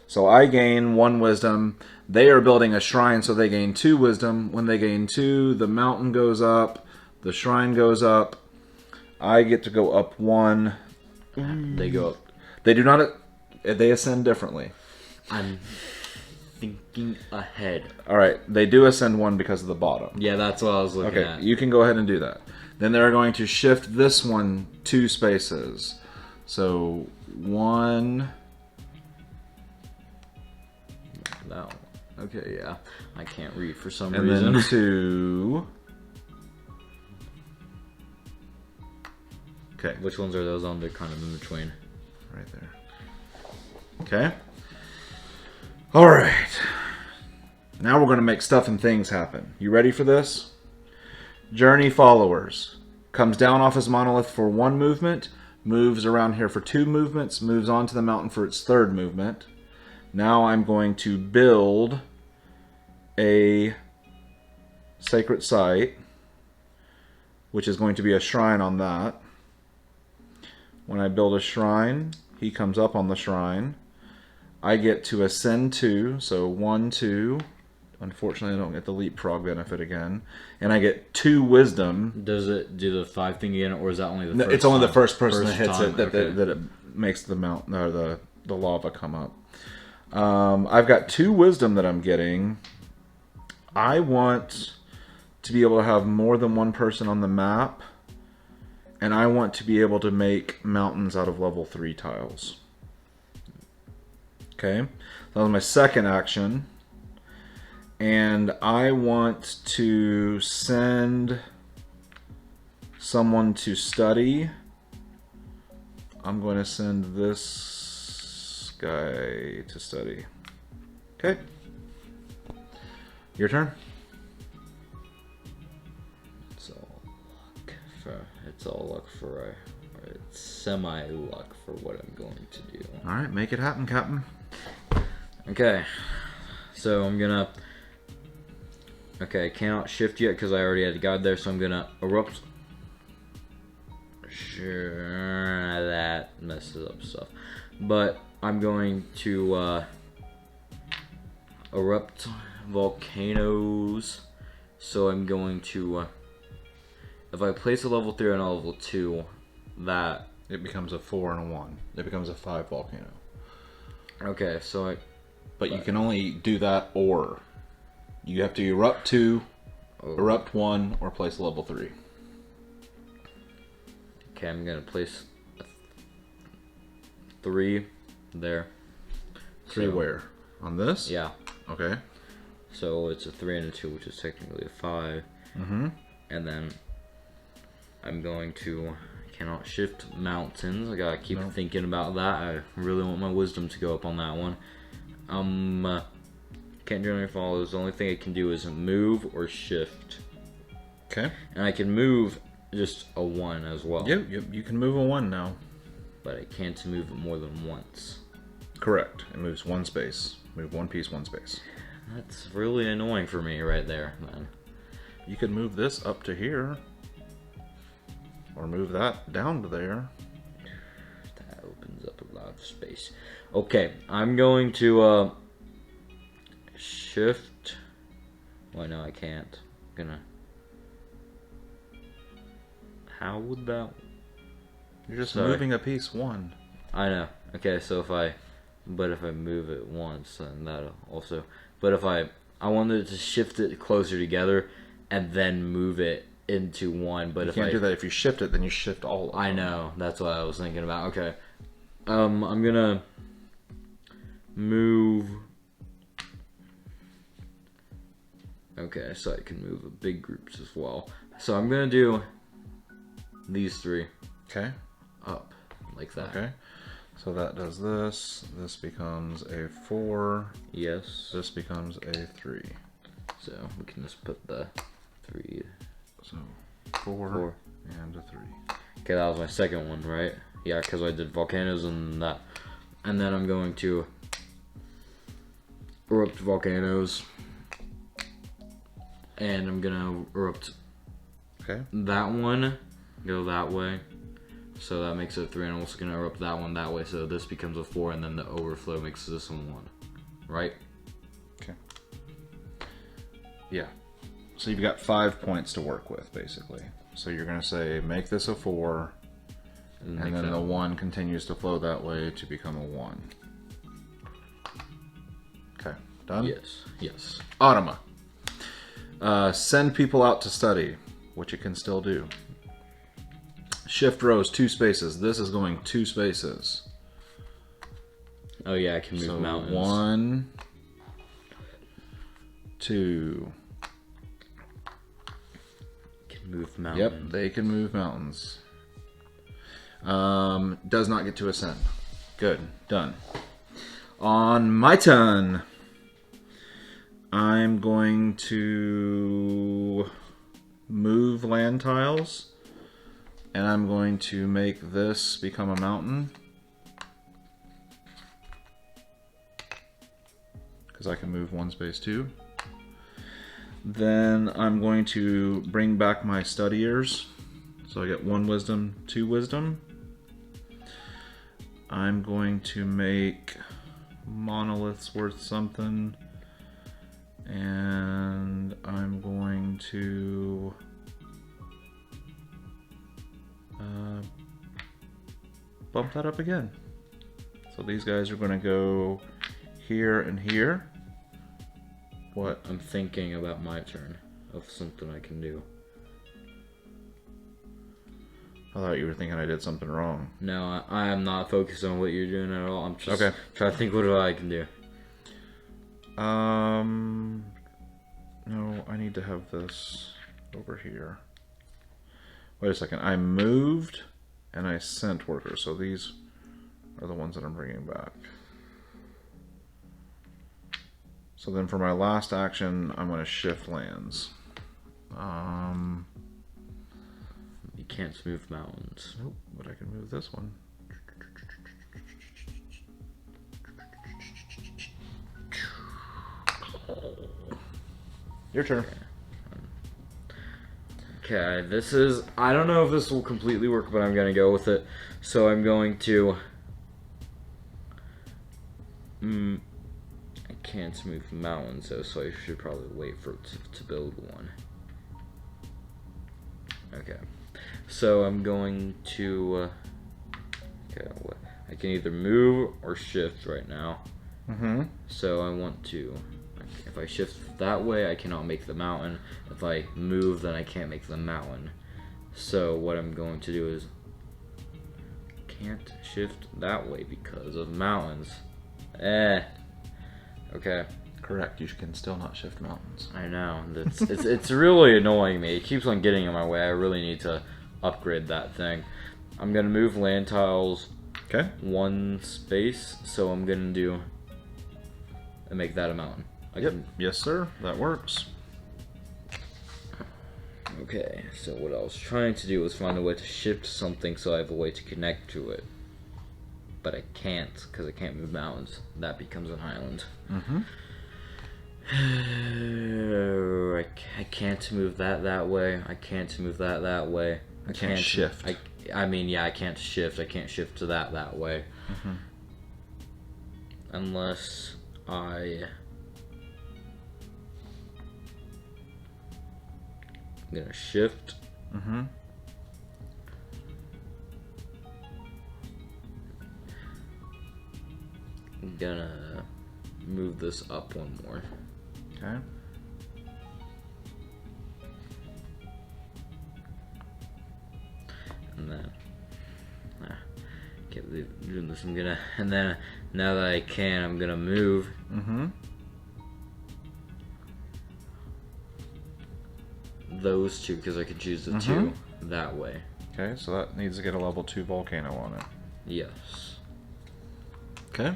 S1: So I gain 1 wisdom. They are building a shrine, so they gain 2 wisdom. When they gain 2, the mountain goes up, the shrine goes up. I get to go up 1.
S2: They go up.
S1: They do not... They ascend differently.
S2: I'm thinking ahead.
S1: All right, they do ascend 1 because of the bottom.
S2: Yeah, that's what I was looking at.
S1: Okay, you can go ahead and do that. Then they're going to shift this one 2 spaces. So 1...
S2: That one. Okay, yeah. I can't read for some
S1: and
S2: reason.
S1: And then 2... Okay.
S2: Which ones are those on? They're kind of in between.
S1: Right there. Okay. All right. Now we're going to make stuff and things happen. You ready for this? Journey followers. Comes down off his monolith for 1 movement. Moves around here for 2 movements. Moves onto the mountain for its 3rd movement. Now I'm going to build a sacred site, which is going to be a shrine on that. When I build a shrine, he comes up on the shrine. I get to ascend 2, so 1, 2. Unfortunately, I don't get the leapfrog benefit again. And I get 2 wisdom.
S2: Does it do the 5 thing again, or is that only the first
S1: It's only
S2: time?
S1: the first person that hits
S2: time,
S1: it that it makes the mountain or the lava come up. I've got 2 wisdom that I'm getting. I want to be able to have more than 1 person on the map. And I want to be able to make mountains out of level 3 tiles. Okay, that was my second action. And I want to send someone to study. I'm going to send this guy to study. Okay. Your turn.
S2: It's all luck for it's semi-luck for what I'm going to do.
S1: All right, make it happen, Captain.
S2: Okay, so I'm gonna. Okay, I cannot shift yet because I already had the guide there, so I'm gonna erupt. Sure, that messes up stuff, but I'm going to erupt volcanoes. So I'm going to. If I place a level 3 and a level 2, that...
S1: It becomes a 4 and a 1. It becomes a 5 volcano.
S2: Okay, so
S1: But you can only do that or... You have to erupt 2, erupt 1, or place a level 3.
S2: Okay, I'm going to place a 3 there.
S1: 3 where? On this?
S2: Yeah.
S1: Okay.
S2: So it's a 3 and a 2, which is technically a 5.
S1: Mm-hmm.
S2: And then... I'm going to cannot shift mountains. I gotta keep thinking about that. I really want my wisdom to go up on that one. Can't do any follows. The only thing I can do is move or shift.
S1: Okay.
S2: And I can move just a 1 as well.
S1: Yep, you can move a 1 now.
S2: But I can't move it more than once.
S1: Correct. It moves 1 space. Move 1 piece, 1 space.
S2: That's really annoying for me right there, man.
S1: You could move this up to here. Or move that down to there.
S2: That opens up a lot of space. Okay, I'm going to shift. Well, no, I can't. I'm gonna. How would that?
S1: You're just moving a piece 1.
S2: I know. Okay, so if I move it once, then that'll also. But if I wanted to shift it closer together, and then move it into 1, but
S1: you
S2: if
S1: can't do that. If you shift it, then you shift all of them.
S2: I know, that's what I was thinking about. Okay, I'm gonna move. Okay, so I can move big groups as well. So I'm gonna do these 3.
S1: Okay.
S2: Up like that.
S1: Okay. So that does this. This becomes a 4.
S2: Yes.
S1: This becomes a 3.
S2: So we can just put the 3.
S1: So 4 and a 3.
S2: Okay, that was my second one, right? Yeah, because I did volcanoes and that. And then I'm going to erupt volcanoes. And I'm gonna erupt that one, go that way. So that makes it 3, and I'm also gonna erupt that one that way, so this becomes a 4, and then the overflow makes this one 1. Right?
S1: Okay. Yeah. So you've got 5 points to work with, basically. So you're gonna say, make this a 4, and then the 1 continues to flow that way to become a 1. Okay, done?
S2: Yes, yes.
S1: Automa. Send people out to study, which it can still do. Shift rows 2 spaces. This is going 2 spaces.
S2: Oh yeah, I can move mountains.
S1: 1, 2.
S2: Can move mountains.
S1: Yep, they can move mountains. Does not get to ascend. Good, done. On my turn, I'm going to move land tiles, and I'm going to make this become a mountain. Because I can move one space too. Then I'm going to bring back my studiers. So I get 1 wisdom, 2 wisdom. I'm going to make monoliths worth something. And I'm going to bump that up again. So these guys are going to go here and here. What?
S2: I'm thinking about my turn of something I can do.
S1: I thought you were thinking I did something wrong.
S2: No, I am not focused on what you're doing at all. I'm just
S1: okay.
S2: trying to think what I can do.
S1: No, I need to have this over here. Wait a second. I moved and I sent workers, so these are the ones that I'm bringing back. So then for my last action, I'm going to shift lands.
S2: You can't move mountains.
S1: Nope, but I can move this one. Your turn.
S2: Okay, this is... I don't know if this will completely work, but I'm going to go with it. So I'm going to... I can't move mountains, though, so I should probably wait for it to build one. Okay. So I'm going to... okay, I can either move or shift right now. So I want to... If I shift that way, I cannot make the mountain. If I move, then I can't make the mountain. So what I'm going to do is... can't shift that way because of mountains. Okay.
S1: Correct. You can still not shift mountains.
S2: I know. It's really annoying me. It keeps on getting in my way. I really need to upgrade that thing. I'm gonna move land tiles.
S1: Okay.
S2: 1 space. So I'm gonna do and make that a mountain.
S1: Yes, sir. That works.
S2: Okay. So what I was trying to do was find a way to shift something so I have a way to connect to it. But I can't because I can't move mountains. That becomes an island. I can't move that way. I can't move that way.
S1: I can't shift.
S2: I mean, yeah, I can't shift. I can't shift to that way. Unless I'm gonna shift. I'm gonna move this up 1 more.
S1: Okay.
S2: And then can't believe I'm doing this. I'm gonna, and then now that I can, I'm gonna move. Those 2 because I can choose the 2 that way.
S1: Okay, so that needs to get a level 2 volcano on it.
S2: Yes.
S1: Okay.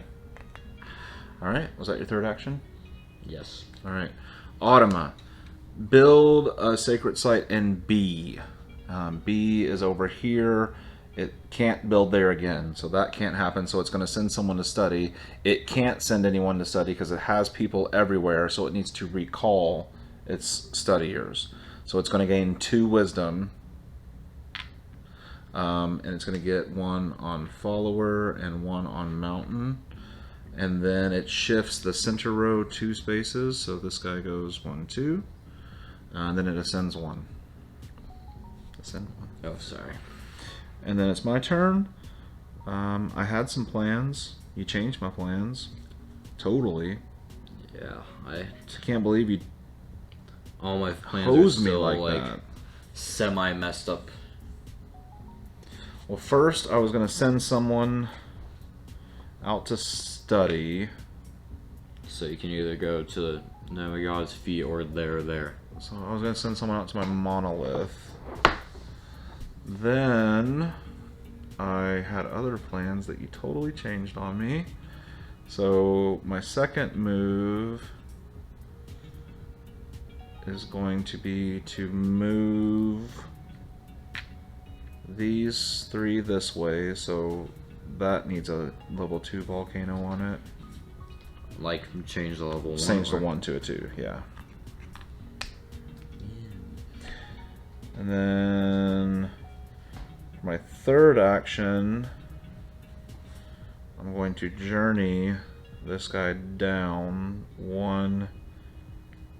S1: All right. Was that your third action?
S2: Yes.
S1: All right. Automa. Build a sacred site in B. B is over here. It can't build there again, so that can't happen. So it's going to send someone to study. It can't send anyone to study because it has people everywhere, so it needs to recall its studiers. So it's going to gain 2 wisdom, and it's going to get 1 on follower and 1 on mountain. And then it shifts the center row 2 spaces, so this guy goes 1, 2, and then it ascends 1. Ascend 1.
S2: Oh, sorry.
S1: And then it's my turn. I had some plans. You changed my plans. Totally.
S2: Yeah, I
S1: can't believe you
S2: all my plans
S1: hosed
S2: are
S1: me
S2: still
S1: like that.
S2: Semi messed up.
S1: Well, first I was going to send someone out to study.
S2: So you can either go to the Demigods' feet or there.
S1: So I was going to send someone out to my monolith. Then I had other plans that you totally changed on me. So my second move is going to be to move these 3 this way, so that needs a level 2 volcano on it.
S2: Like change the level 1.
S1: Change the 1 to a 2, yeah. And then for my third action, I'm going to journey this guy down 1,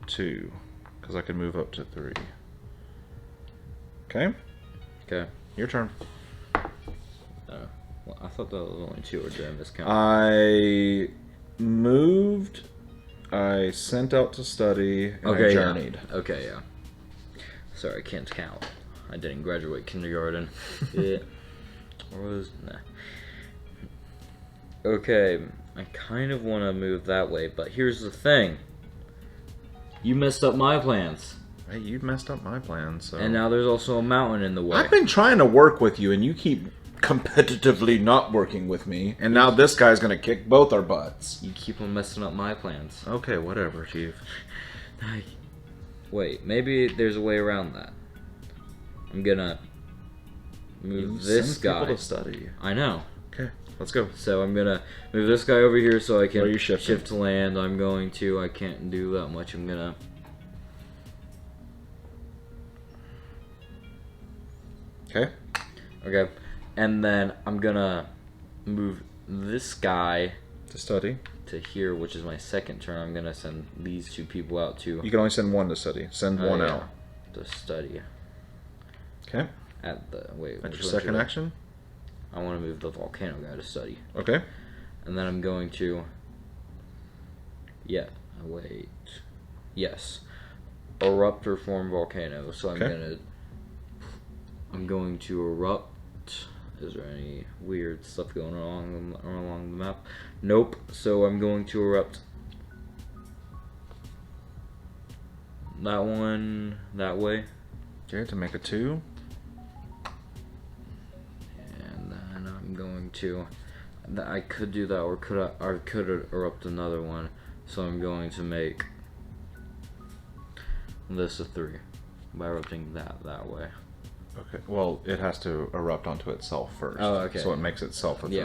S1: 2, because I can move up to 3. Okay?
S2: Okay.
S1: Your turn.
S2: Well, I thought that was only 2 or during this count.
S1: I moved, I sent out to study, and I journeyed.
S2: Yeah. Okay, yeah. Sorry, I can't count. I didn't graduate kindergarten. Yeah. Or was... Nah. Okay, I kind of want to move that way, but here's the thing. You messed up my plans.
S1: Hey, you messed up my plans, so...
S2: And now there's also a mountain in the way.
S1: I've been trying to work with you, and you keep competitively not working with me, and now this guy's gonna kick both our butts.
S2: You keep on messing up my plans.
S1: Okay, whatever, Chief.
S2: Wait, maybe there's a way around that. I'm gonna move this guy.
S1: People to study.
S2: I know.
S1: Okay, let's go.
S2: So I'm gonna move this guy over here so I can
S1: Where are you shifting?
S2: shift to land. I can't do that much. I'm gonna...
S1: Okay.
S2: Okay. And then I'm gonna move this guy
S1: To study.
S2: to here, which is my second turn. I'm gonna send these 2 people out to...
S1: You can only send 1 to study. Send 1
S2: yeah,
S1: out.
S2: to study.
S1: Okay.
S2: At the... Wait,
S1: That's
S2: which
S1: your
S2: one
S1: second
S2: should
S1: action?
S2: I want to move the volcano guy to study.
S1: Okay.
S2: And then I'm going to... Yeah, wait. Yes. Erupt or form volcano. So I'm going to erupt. Is there any weird stuff going along the map? Nope. So I'm going to erupt that one that way.
S1: Okay, to make a 2.
S2: And then I'm going to... I could do that, or could erupt another one. So I'm going to make this a 3 by erupting that way.
S1: Okay. Well, it has to erupt onto itself first.
S2: Oh, okay.
S1: So it makes itself a 3.
S2: Yeah.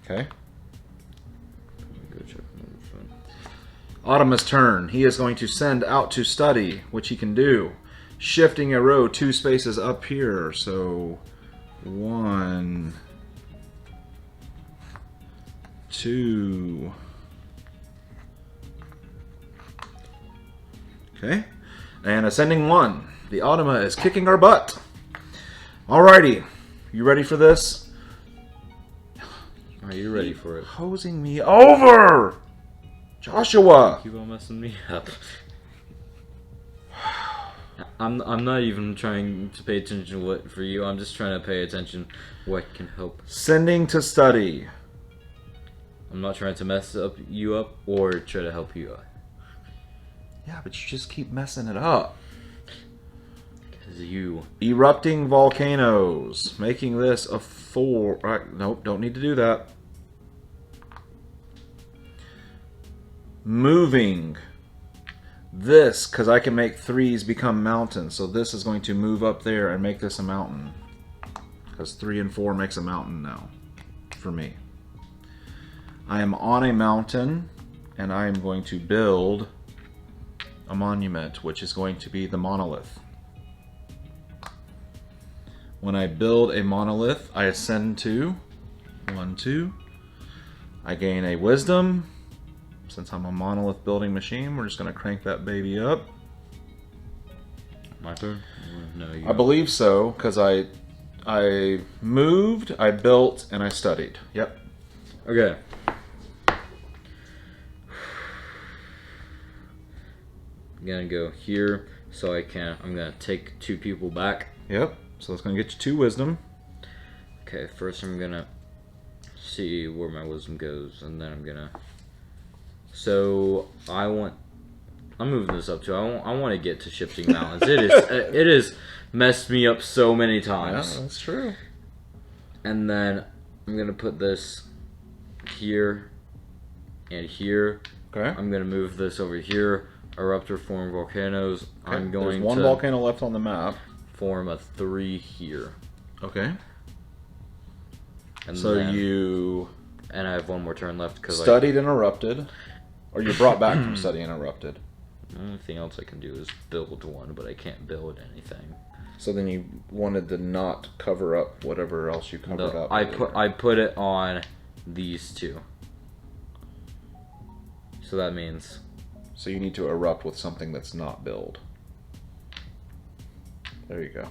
S1: Okay.
S2: Go check my phone.
S1: Autumn's turn. He is going to send out to study, which he can do. Shifting a row 2 spaces up here. So 1, 2. Okay. And ascending 1. The Automa is kicking our butt. Alrighty. You ready for this?
S2: Are you ready for it?
S1: Hosing me over! Joshua!
S2: Keep on messing me up. I'm not even trying to pay attention to what for you. I'm just trying to pay attention what can help.
S1: Sending to study.
S2: I'm not trying to mess you up or try to help you out.
S1: Yeah, but you just keep messing it up.
S2: Because you...
S1: Erupting volcanoes. Making this a 4. Nope, don't need to do that. Moving. This, because I can make 3s become mountains. So this is going to move up there and make this a mountain. Because 3 and 4 makes a mountain now. For me. I am on a mountain. And I am going to build a monument, which is going to be the monolith. When I build a monolith, I ascend to 1, 2. I gain a wisdom. Since I'm a monolith building machine, we're just going to crank that baby up.
S2: My turn? No, you.
S1: I believe so, because I moved, I built, and I studied. Yep.
S2: Okay. I'm gonna go here so I'm gonna take 2 people back.
S1: Yep. So that's going to get you 2 wisdom.
S2: Okay, first I'm gonna see where my wisdom goes, and then I'm gonna... So, I'm moving this up too. I want to get to shifting mountains. It has messed me up so many times.
S1: Yeah, that's true.
S2: And then I'm gonna put this here and here.
S1: Okay.
S2: I'm gonna move this over here. Eruptor form volcanoes.
S1: Okay.
S2: I'm going
S1: There's one
S2: to
S1: volcano left on the map.
S2: form a 3 here.
S1: Okay.
S2: And
S1: So
S2: then,
S1: you
S2: and I have one more turn left because
S1: studied and erupted, or you brought back from study and erupted.
S2: the only thing else I can do is build one, but I can't build anything.
S1: So then you wanted to not cover up whatever else you covered up.
S2: I put it on these two. So that means
S1: So you need to erupt with something that's not build. There you go.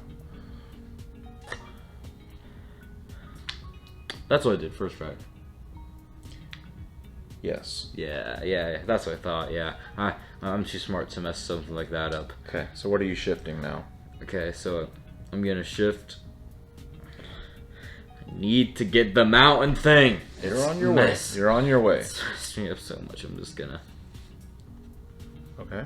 S2: that's what I did first try.
S1: Yes.
S2: Yeah, that's what I thought. Yeah, I'm too smart to mess something like that up.
S1: Okay, so what are you shifting now?
S2: Okay, so I'm gonna shift. I need to get the mountain thing.
S1: You're on your way. You're on your way.
S2: It's stressing me up so much. I'm just gonna.
S1: Okay.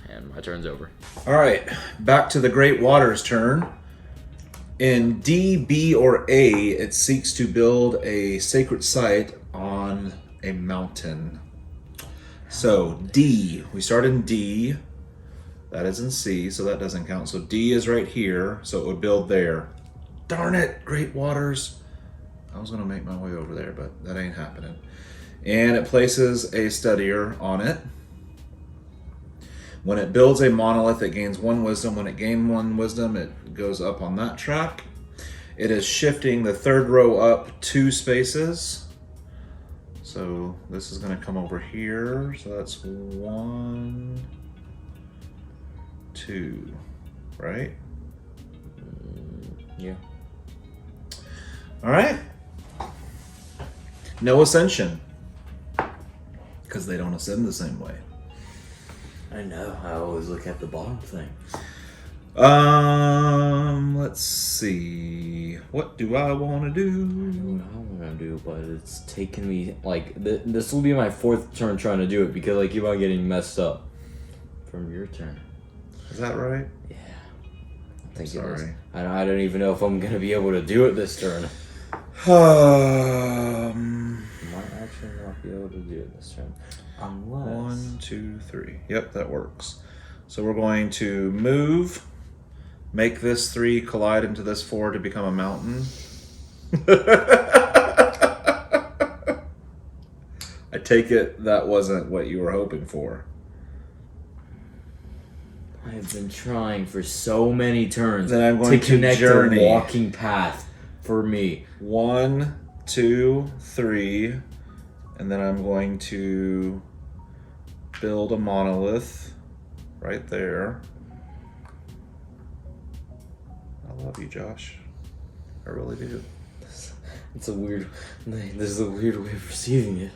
S2: And my turn's over.
S1: All right, back to the Great Waters turn. In D, B, or A, it seeks to build a sacred site on a mountain. So D, we start in D. That is in C, so that doesn't count. So D is right here, so it would build there. Darn it, Great Waters. I was gonna make my way over there, but that ain't happening. And it places a studier on it. When it builds a monolith, it gains 1 wisdom. When it gains 1 wisdom, it goes up on that track. It is shifting the 3rd row up 2 spaces. So this is going to come over here. So that's 1, 2, right?
S2: Yeah.
S1: All right. No ascension. Because they don't ascend the same way.
S2: I know. I always look at the bottom thing.
S1: Let's see. What do I want to do?
S2: I know what I want to do, but it's taken me like this will be my 4th turn trying to do it because I keep on getting messed up from your turn.
S1: Is that right?
S2: Yeah. I think
S1: Sorry.
S2: it is. I don't even know if I'm gonna be able to do it this turn. I might actually not be able to do it this turn. Unless
S1: 1, 2, 3. Yep, that works. So we're going to move, make this 3 collide into this 4 to become a mountain. I take it that wasn't what you were hoping for.
S2: I've been trying for so many turns
S1: Then I'm going
S2: to connect
S1: to journey.
S2: a walking path for me.
S1: 1, 2, 3, and then I'm going to build a monolith right there. I love you, Josh. I really do.
S2: It's a weird. This is a weird way of receiving it.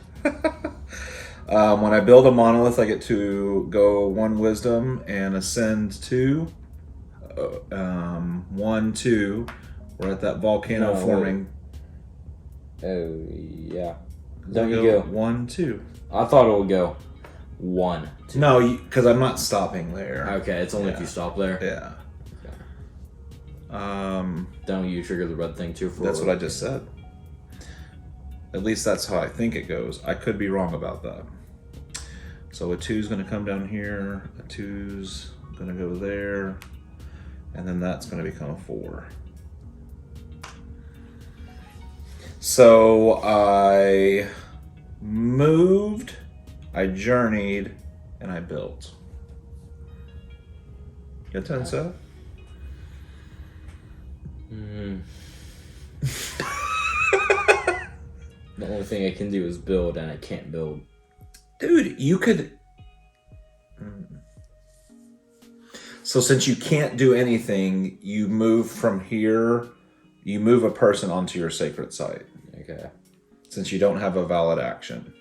S1: When I build a monolith, I get to go 1 wisdom and ascend 2. 1, 2. We're at that volcano forming.
S2: Oh yeah.
S1: Don't you go 1, 2?
S2: I thought it would go 1, 2.
S1: No, because I'm not stopping there.
S2: Okay, it's only if you stop there.
S1: Yeah.
S2: Don't you trigger the red thing too? For
S1: That's what I just said. At least that's how I think it goes. I could be wrong about that. So a 2's going to come down here. A 2's going to go there. And then that's going to become a 4. So I moved, I journeyed, and I built. Good turn, Seth.
S2: The only thing I can do is build, and I can't build.
S1: Dude, you could... So since you can't do anything, you move from here, you move a person onto your sacred site.
S2: Okay.
S1: Since you don't have a valid action.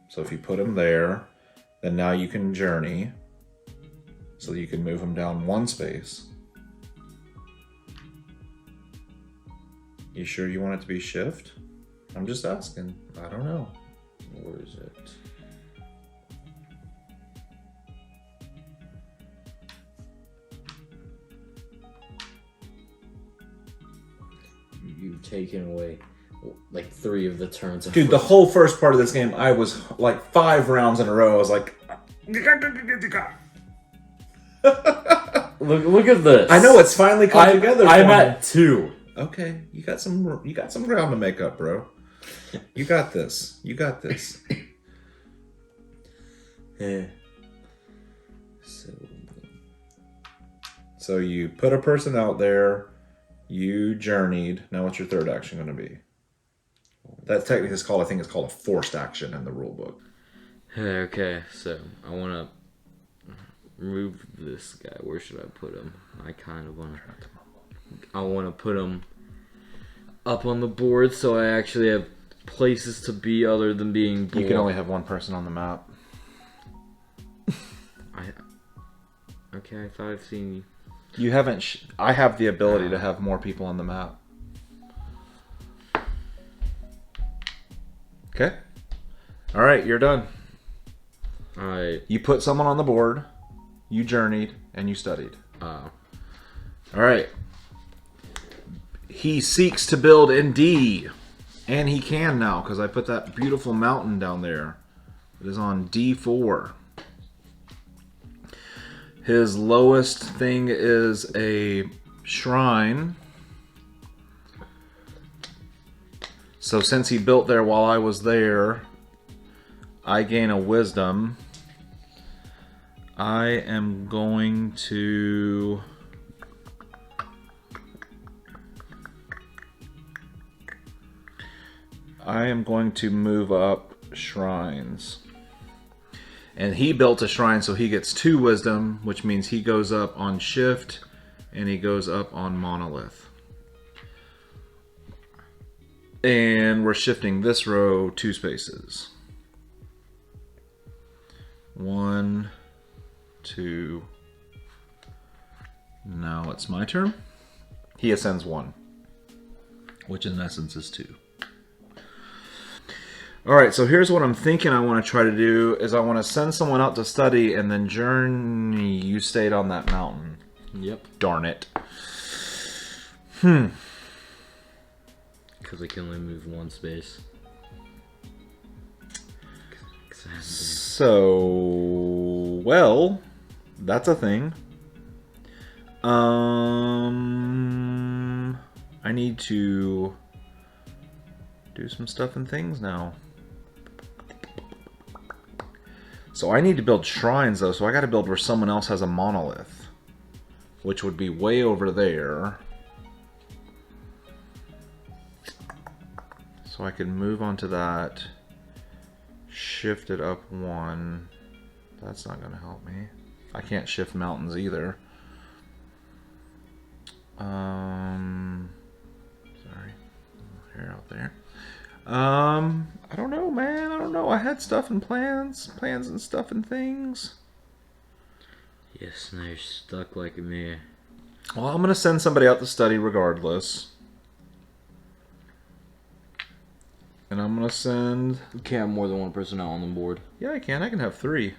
S1: So if you put them there, then now you can journey. So you can move them down 1 space. You sure you want it to be shift? I'm just asking. I don't know.
S2: Where is it? taken away like 3 of the turns.
S1: Dude, the whole first part of this game, I was like 5 rounds in a row. I was like,
S2: look at this.
S1: I know it's finally come together.
S2: I'm at 2.
S1: Okay, you got some ground to make up, bro. You got this. You got this.
S2: Yeah.
S1: So you put a person out there. You journeyed. Now, what's your third action going to be? That technically is called, I think it's called a forced action in the rule book.
S2: Okay, so I want to remove this guy. Where should I put him? I want to put him up on the board so I actually have places to be other than being bored.
S1: You can only have one person on the map.
S2: Okay, I thought I've seen you.
S1: You haven't. I have the ability to have more people on the map. Okay. All right, you're done. You put someone on the board, you journeyed, and you studied. All right. He seeks to build in D, and he can now because I put that beautiful mountain down there. It is on D4. His lowest thing is a shrine. So since he built there while I was there, I gain a wisdom. I am going to... move up shrines. And he built a shrine, so he gets 2 wisdom, which means he goes up on shift and he goes up on monolith. And we're shifting this row 2 spaces. 1, 2. Now it's my turn. He ascends 1, which in essence is 2. Alright, so here's what I'm thinking I want to try to do, is I want to send someone out to study and then journey. You stayed on that mountain.
S2: Yep. Darn it. Because I can only move 1 space.
S1: So, well, that's a thing. I need to do some stuff and things now. So I need to build shrines though, so I gotta build where someone else has a monolith, which would be way over there. So I can move on to that, shift it up 1. That's not gonna help me. I can't shift mountains either. Sorry, hair out there. I don't know, man. I don't know. I had stuff and plans and stuff and things.
S2: Yes, now you're stuck like me.
S1: Well, I'm gonna send somebody out to study regardless. And I'm gonna send...
S2: You can't have more than 1 person out on the board.
S1: Yeah, I can. I can have 3.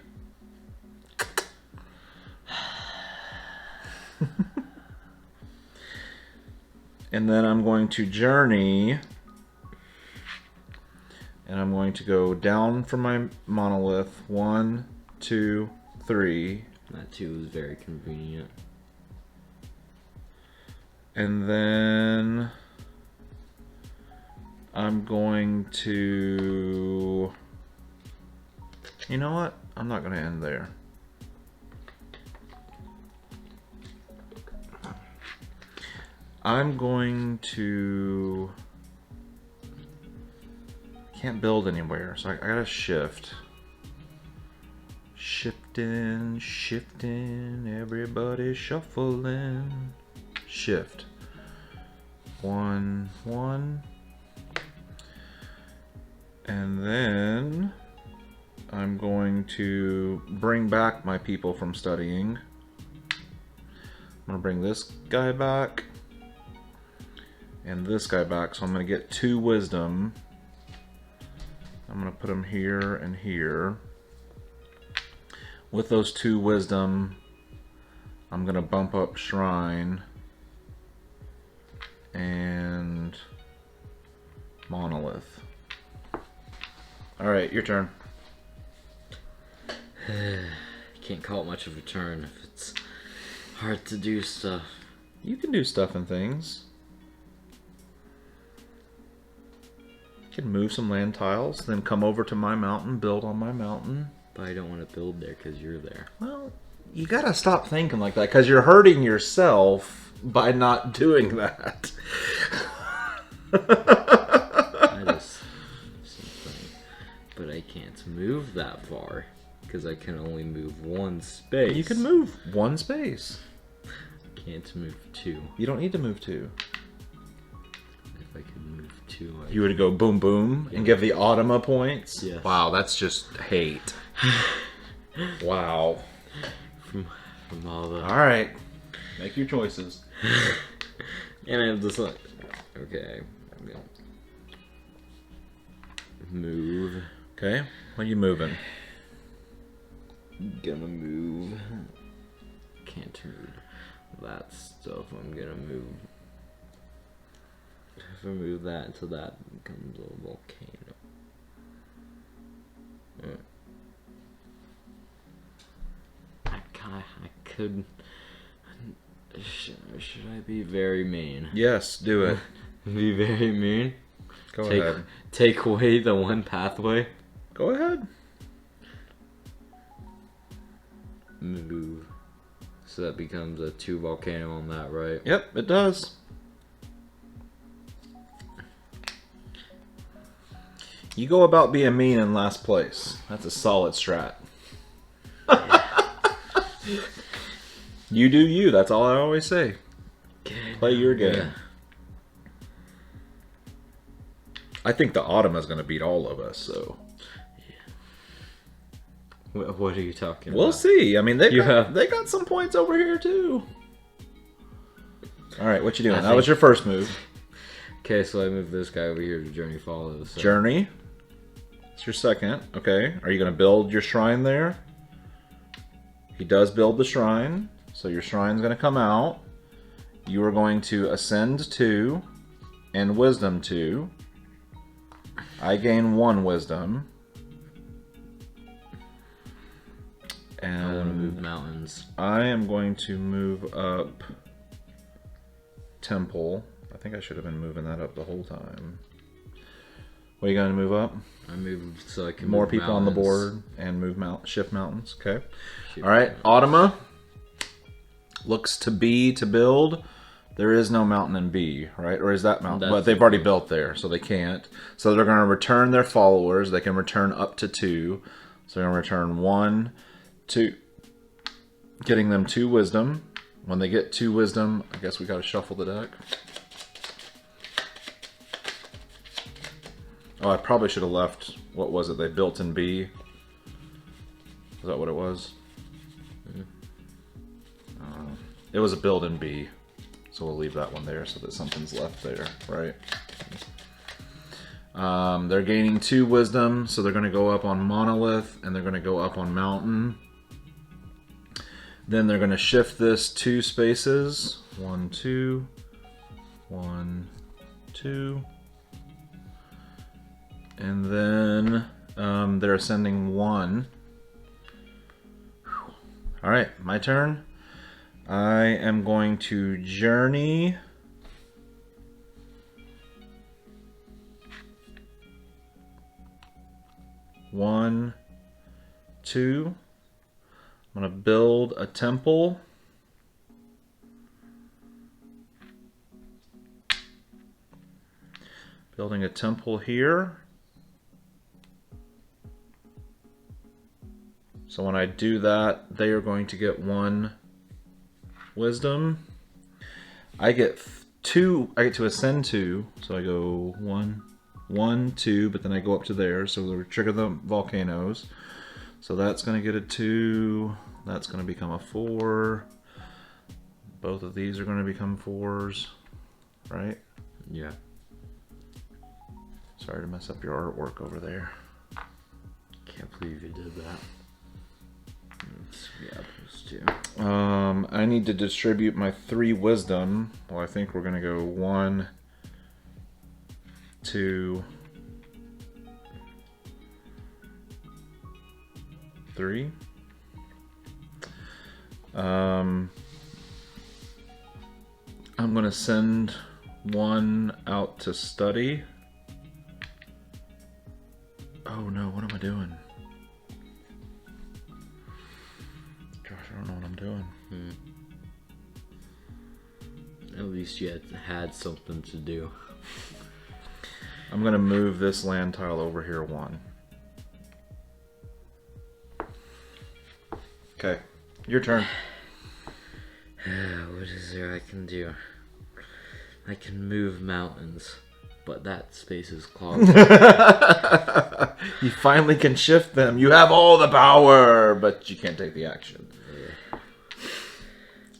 S1: And then I'm going to journey. And I'm going to go down from my monolith. 1, 2, 3.
S2: That 2 is very convenient.
S1: And then I'm going to... You know what? I'm not going to end there. I'm going to... Can't build anywhere, so I gotta shift. Shifting, everybody shuffling. Shift. 1, 1. And then I'm going to bring back my people from studying. I'm gonna bring this guy back and this guy back, so I'm gonna get 2 wisdom. I'm going to put them here and here. With those 2 wisdom, I'm going to bump up shrine. And monolith. All right, your turn.
S2: Can't call it much of a turn if it's hard to do stuff.
S1: You can do stuff and things. You can move some land tiles, then come over to my mountain, build on my mountain.
S2: But I don't want to build there because you're there.
S1: Well, you gotta stop thinking like that because you're hurting yourself by not doing that.
S2: That is something. But I can't move that far because I can only move one space.
S1: You can move one space.
S2: Can't move two.
S1: You don't need to move two.
S2: If I could move two,
S1: You would go boom boom and give the Automa points?
S2: Yes.
S1: Wow, that's just hate. Wow.
S2: From all the...
S1: Alright. Make your choices.
S2: And I'm just like... Okay. I'm gonna... Move.
S1: Okay. What are you moving?
S2: Gonna move... Can't move that stuff. I'm gonna move... If I move that until that becomes a volcano. I could... Should I be very mean?
S1: Yes, do it.
S2: Be very mean?
S1: Go ahead.
S2: Take away the one pathway?
S1: Go ahead.
S2: Move. So that becomes a 2 volcano on that, right?
S1: Yep, it does. You go about being mean in last place. That's a solid strat. You do you. That's all I always say. Play your game.
S2: Yeah.
S1: I think the Automa's going to beat all of us, so...
S2: What are you talking about?
S1: We'll see. I mean, they
S2: Yeah.
S1: got some points over here, too. All right, what you doing? That was your first move.
S2: Okay, so I move this guy over here to Journey Follows. So.
S1: Journey. It's your second. Okay. Are you going to build your shrine there? He does build the shrine. So your shrine's going to come out. You are going to ascend 2 and wisdom 2. I gain 1 wisdom. And
S2: I want to move mountains.
S1: I am going to move up temple. I think I should have been moving that up the whole time. What are you going to move up?
S2: I move so I can
S1: More
S2: move
S1: people
S2: mountains.
S1: on the board and move shift mountains. Okay.
S2: Shift
S1: All right.
S2: mountains.
S1: Automa looks to B to build. There is no mountain in B, right? Or is that mountain? But they've already built there, so they can't. So they're going to return their followers. They can return up to 2. So they're going to return 1, 2, getting them 2 wisdom. When they get 2 wisdom, I guess we got to shuffle the deck. Oh, I probably should have left, what was it, they built in B? Is that what it was? It was a build in B. So we'll leave that one there so that something's left there, right? They're gaining 2 wisdom, so they're going to go up on monolith, and they're going to go up on mountain. Then they're going to shift this 2 spaces. 1, 2. 1, 2. And then they're ascending 1. All right, my turn. I am going to journey. One, 2. I'm going to build a temple. Building a temple here. So when I do that, they are going to get 1 wisdom. I get 2. I get to ascend 2. So I go 1, 1, 2, but then I go up to there. So we'll trigger the volcanoes. So that's going to get a 2. That's going to become a 4. Both of these are going to become 4s, right?
S2: Yeah.
S1: Sorry to mess up your artwork over there.
S2: Can't believe you did that. Yeah, those 2.
S1: I need to distribute my 3 wisdom. Well, I think we're going to go 1, 2, 3. I'm going to send one out to study. Oh no, what am I doing? Gosh, I don't know what I'm doing.
S2: At least you had something to do.
S1: I'm going to move this land tile over here 1. Okay, your turn.
S2: What is there I can do? I can move mountains, but that space is clogged.
S1: You finally can shift them. You have all the power, but you can't take the action.
S2: Yeah.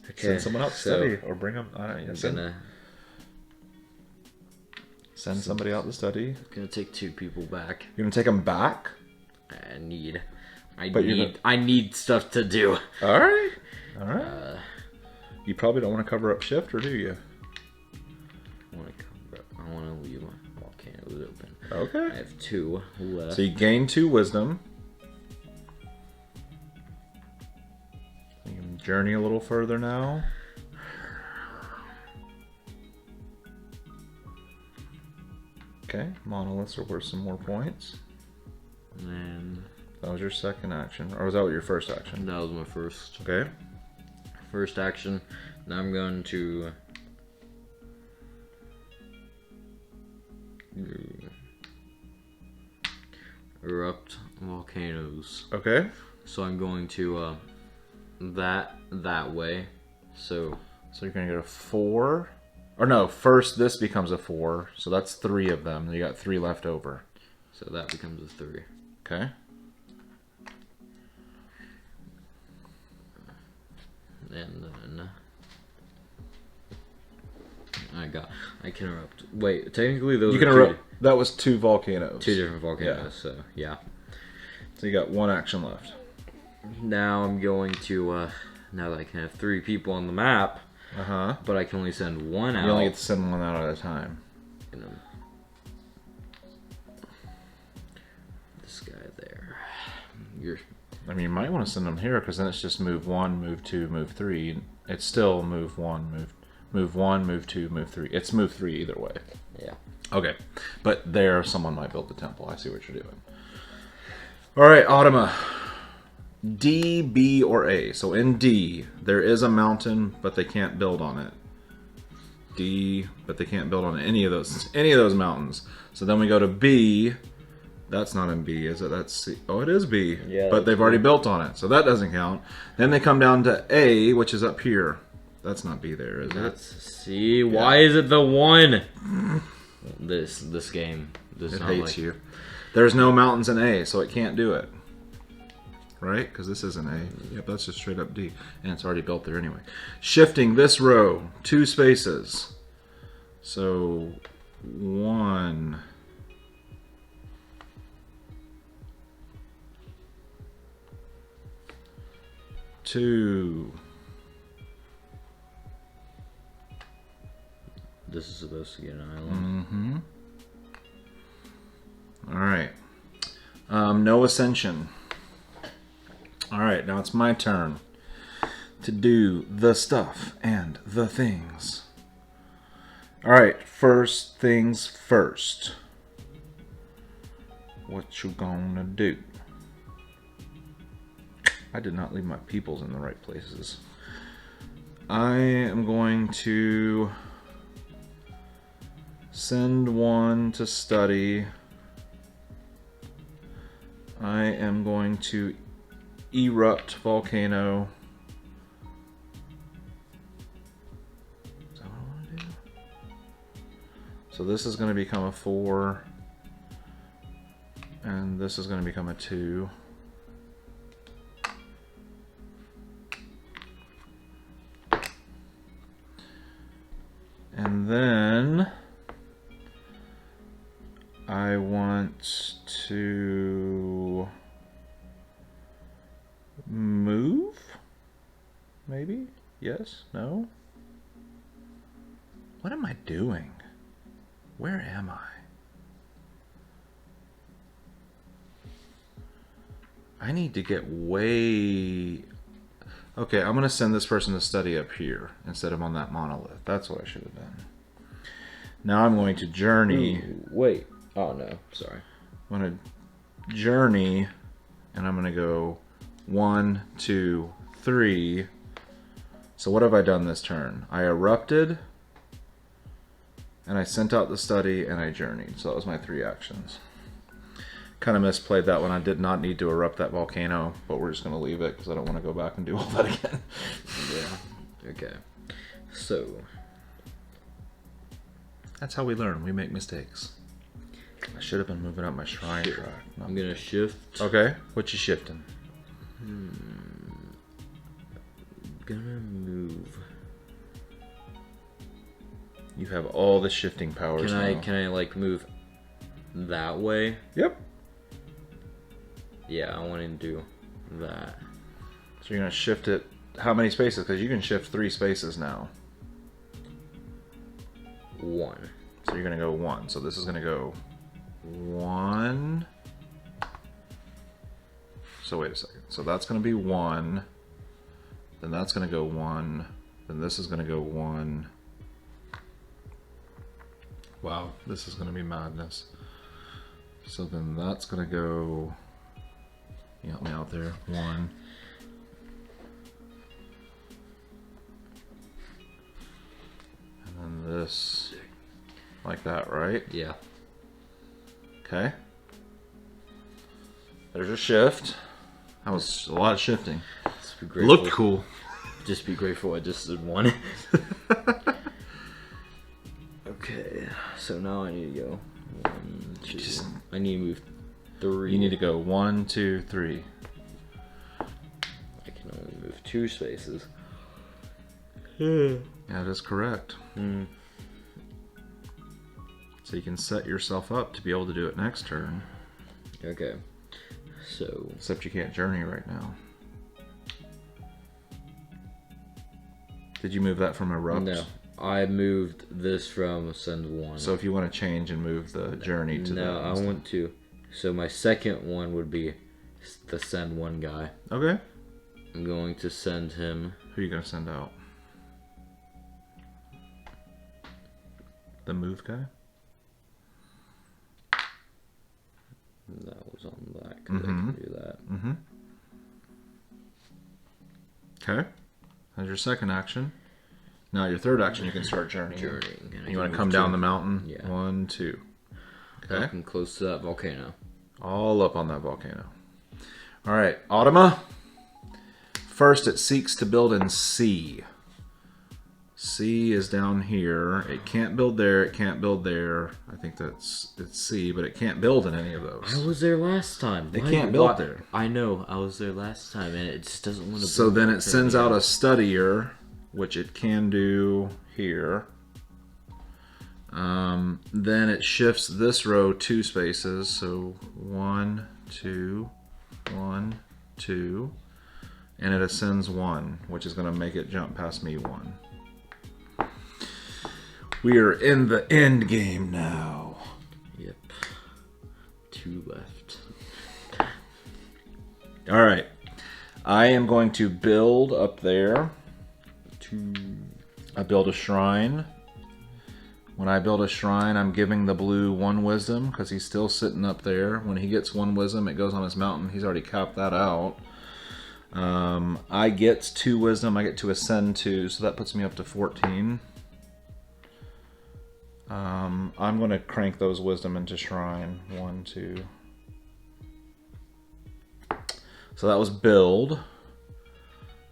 S2: Okay,
S1: Send someone out to study, or bring them. Send somebody out to study.
S2: I'm gonna take 2 people back.
S1: You're gonna take them back.
S2: I need stuff to do.
S1: All right. All right. You probably don't want to cover up shift, or do you?
S2: I want to leave my volcanoes open.
S1: Okay.
S2: I have 2 left.
S1: So you gain 2 wisdom. You can journey a little further now. Okay, monoliths are worth some more points.
S2: And
S1: that was your second action, or was that your first action?
S2: That was my first.
S1: Okay.
S2: First action. Now I'm going to erupt volcanoes.
S1: Okay.
S2: So I'm going to that way. So
S1: you're gonna get a 4. Or no, first this becomes a 4, so that's 3 of them. You got 3 left over.
S2: So that becomes a 3.
S1: Okay.
S2: And then I can erupt. Wait, technically those
S1: you can
S2: are
S1: erupt. That was 2 volcanoes.
S2: 2 different volcanoes.
S1: Yeah.
S2: So yeah.
S1: So you got 1 action left.
S2: Now I'm going to now that I can have 3 people on the map. But I can only send 1 out.
S1: You only get to send 1 out at a time.
S2: This guy there.
S1: I mean, you might want to send them here because then it's just move 1, move 2, move 3. It's still move 1, move 1, move 2, move 3. It's move 3 either way.
S2: Yeah.
S1: Okay, but there someone might build the temple. I see what you're doing. All right, Automma. D, B, or A. So in D, there is a mountain, but they can't build on it. D, but they can't build on any of those mountains. So then we go to B. That's not in B, is it? That's C. Oh, it is B.
S2: Yeah.
S1: But they've already built on it, so that doesn't count. Then they come down to A, which is up here. That's not B there, is it?
S2: C. Why is it the 1? This game does
S1: it
S2: not
S1: hates you. There's no mountains in A, so it can't do it. Right? Because this isn't A. Yep, that's just straight up D. And it's already built there anyway. Shifting this row 2 spaces. So 1. 2.
S2: This is supposed to get an island.
S1: All right. No ascension. All right, now it's my turn to do the stuff and the things. All right, first things first. What you gonna do? I did not leave my peoples in the right places. I am going to send 1 to study. I am going to erupt volcano. Is that what I want to do? So this is going to become a 4. And this is going to become a 2. And then I want to move? Maybe? Yes? No? What am I doing? Where am I? I need to get way... Okay, I'm going to send this person to study up here instead of on that monolith. That's what I should have done. Now I'm going to journey.
S2: Ooh, wait. Oh, no. Sorry.
S1: I'm going to journey, and I'm going to go 1, 2, 3. So what have I done this turn? I erupted, and I sent out the study, and I journeyed. So that was my 3 actions. Kind of misplayed that one. I did not need to erupt that volcano, but we're just going to leave it because I don't want to go back and do all that again.
S2: Yeah. Okay. So
S1: that's how we learn. We make mistakes. I should have been moving up my shrine track.
S2: I'm gonna shift.
S1: Okay. What you shifting?
S2: Gonna move.
S1: You have all the shifting powers now.
S2: Can I like move that way?
S1: Yep.
S2: Yeah, I want to do that.
S1: So you're gonna shift it. How many spaces? Because you can shift 3 spaces now.
S2: 1.
S1: So you're gonna go 1. So this is gonna go 1. So wait a second. So that's gonna be 1. Then that's gonna go 1. Then this is gonna go 1. Wow, this is gonna be madness. So then that's gonna go. You help me out there. 1. And then this, like that, right?
S2: Yeah.
S1: Okay. There's a shift. That was a lot of shifting.
S2: Just be grateful.
S1: Looked cool.
S2: Just be grateful I just did 1. Okay, so now I need to go 1, 2. I need to move 3.
S1: You need to go 1, 2, 3.
S2: I can only move 2 spaces.
S1: Yeah, that is correct.
S2: Mm.
S1: So you can set yourself up to be able to do it next turn.
S2: Okay, so
S1: Except you can't journey right now. Did you move that from erupt?
S2: no, I moved this from send 1.
S1: So if you want to change and move the journey to
S2: no,
S1: that
S2: I
S1: instead.
S2: want to. So my second one would be the send 1 guy.
S1: Okay.
S2: I'm going to send him.
S1: Who are you going to send out? The move guy?
S2: That was on that because I can do that.
S1: Mm-hmm. Okay. That's your second action. Now your third action, you can start journeying.
S2: And I
S1: You
S2: can
S1: want to
S2: move
S1: come
S2: 2.
S1: down the mountain?
S2: Yeah.
S1: 1, 2. Okay.
S2: Up and close to that volcano.
S1: All up on that volcano. All right, Automa. First, it seeks to build in C. C is down here. It can't build there. It can't build there. I think it's C, but it can't build in any of those.
S2: I was there last time.
S1: They can't build there.
S2: I know. I was there last time, and it just doesn't want to.
S1: So then it sends out a studier, which it can do here. Then it shifts this row 2 spaces. So 1, 2, 1, 2, and it ascends 1, which is going to make it jump past me 1. We are in the end game now.
S2: Yep. 2 left.
S1: All right. I am going to build up there. I build a shrine. When I build a shrine, I'm giving the blue 1 wisdom because he's still sitting up there. When he gets 1 wisdom, it goes on his mountain. He's already capped that out. I get 2 wisdom. I get to ascend 2, so that puts me up to 14. I'm going to crank those wisdom into shrine. 1, 2. So that was build.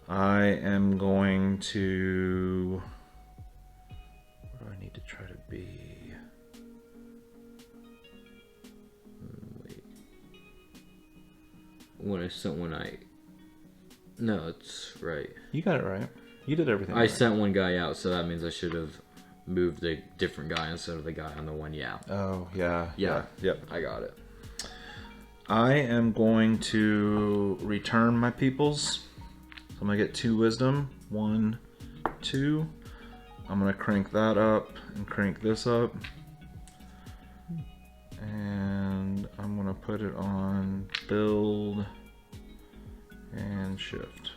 S1: I am going to... Where do I need to try to be?
S2: Wait. When I... No, it's right.
S1: You got it right. You did everything
S2: I
S1: right.
S2: sent 1 guy out, so that means I should have moved a different guy instead of the guy on the 1. Yeah.
S1: Oh, yeah.
S2: Yeah.
S1: Yep.
S2: I got it.
S1: I am going to return my peoples. So I'm going to get 2 wisdom. 1, 2. I'm going to crank that up and crank this up. And I'm going to put it on build And shift.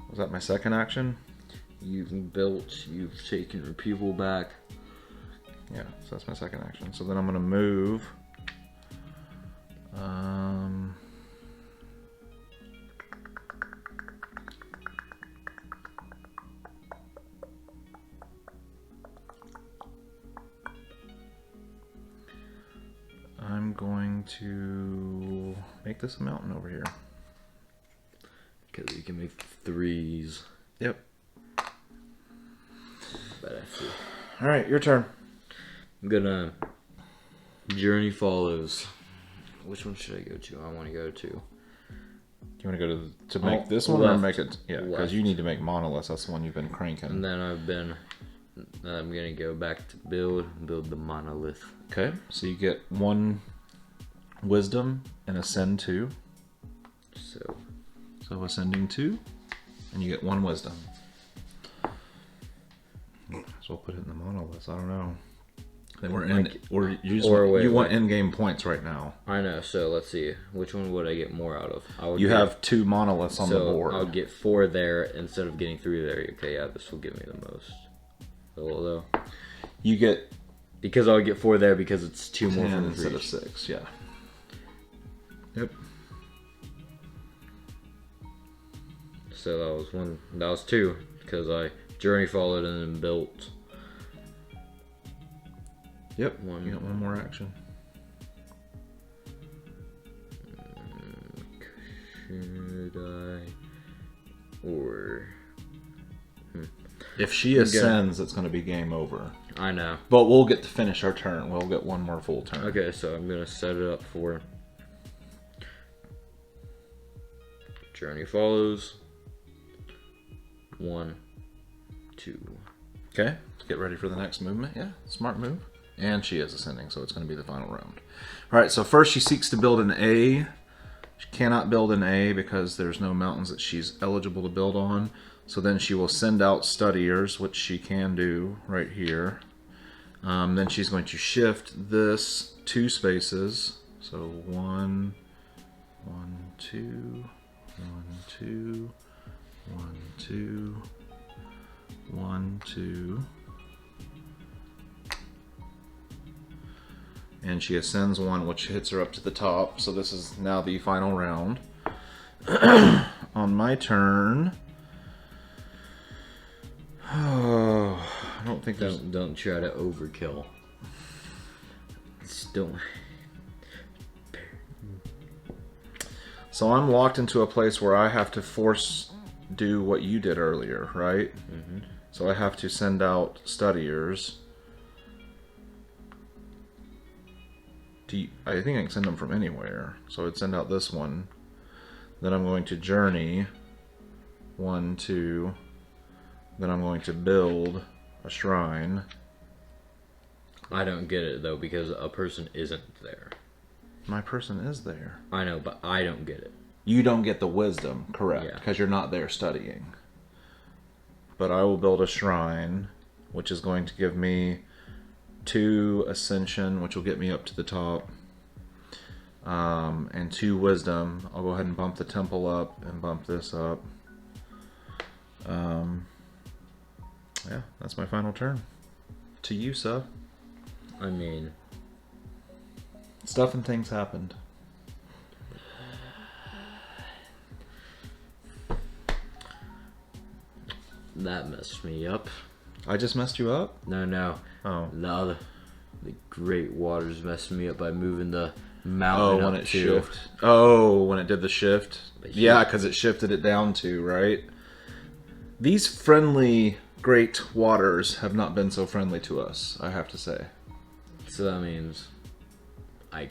S1: Was that my second action?
S2: You've built, you've taken your people back.
S1: Yeah, so that's my second action. So then I'm gonna move. I'm going to make this a mountain over here.
S2: Because you can make 3s.
S1: Yep.
S2: But I see.
S1: All right, your turn.
S2: I'm gonna journey follows. Which one should I go to? I want to go to.
S1: You want to go to make this one
S2: left,
S1: or make it? Yeah, because
S2: left.
S1: you need to make monoliths. That's the one you've been cranking.
S2: And then I'm gonna go back to build the monolith.
S1: Okay, so you get 1 wisdom and ascend 2. So ascending 2, and you get 1 wisdom. So we'll put it in the monoliths. I don't know. Then you want in-game points right now.
S2: I know. So let's see. Which one would I get more out of?
S1: You have 2 monoliths on the board.
S2: I'll get 4 there instead of getting 3 there. Okay, yeah, this will give me the most. Though.
S1: You get
S2: because I'll get 4 there because it's 2 more
S1: 10
S2: from
S1: instead of
S2: each.
S1: 6. Yeah. Yep.
S2: So that was 1. That was 2 because I journey followed and then built.
S1: Yep. You got 1 more action.
S2: Should I? Or
S1: if she ascends, it's going to be game over.
S2: I know.
S1: But we'll get to finish our turn. We'll get 1 more full turn.
S2: Okay, so I'm gonna set it up for journey follows. 1, 2.
S1: Okay, let's get ready for the next movement. Yeah, smart move. And she is ascending, so it's going to be the final round. All right, so first she seeks to build an A. She cannot build an A because there's no mountains that she's eligible to build on. So then she will send out studiers, which she can do right here. Then she's going to shift this 2 spaces. So 1, 1, 2, 1, 2, 1, 2, 1, 2. And she ascends 1, which hits her up to the top. So this is now the final round. On my turn... Oh, I don't think there's...
S2: Don't try to overkill. Just don't.
S1: So I'm locked into a place where I have to force do what you did earlier, right?
S2: Mm-hmm.
S1: So I have to send out studiers. I think I can send them from anywhere. So I'd send out this one. Then I'm going to journey 1, 2. Then I'm going to build a shrine.
S2: I don't get it though because a person isn't there.
S1: My person is there.
S2: I know, but I don't get it.
S1: You don't get the wisdom, correct,
S2: Yeah.
S1: because you're not there studying. But I will build a shrine, which is going to give me 2 ascension, which will get me up to the top, and 2 wisdom. I'll go ahead and bump the temple up and bump this up. Yeah, that's my final turn. To you, sub.
S2: I mean,
S1: Stuff and things happened.
S2: that messed me up.
S1: I just messed you up?
S2: No.
S1: Oh.
S2: The great waters messed me up by moving the mountain
S1: when
S2: up
S1: it
S2: too.
S1: shift. Oh, when it did the shift.
S2: The
S1: Yeah, because it shifted it down too, right? These friendly great waters have not been so friendly to us, I have to say.
S2: So that means I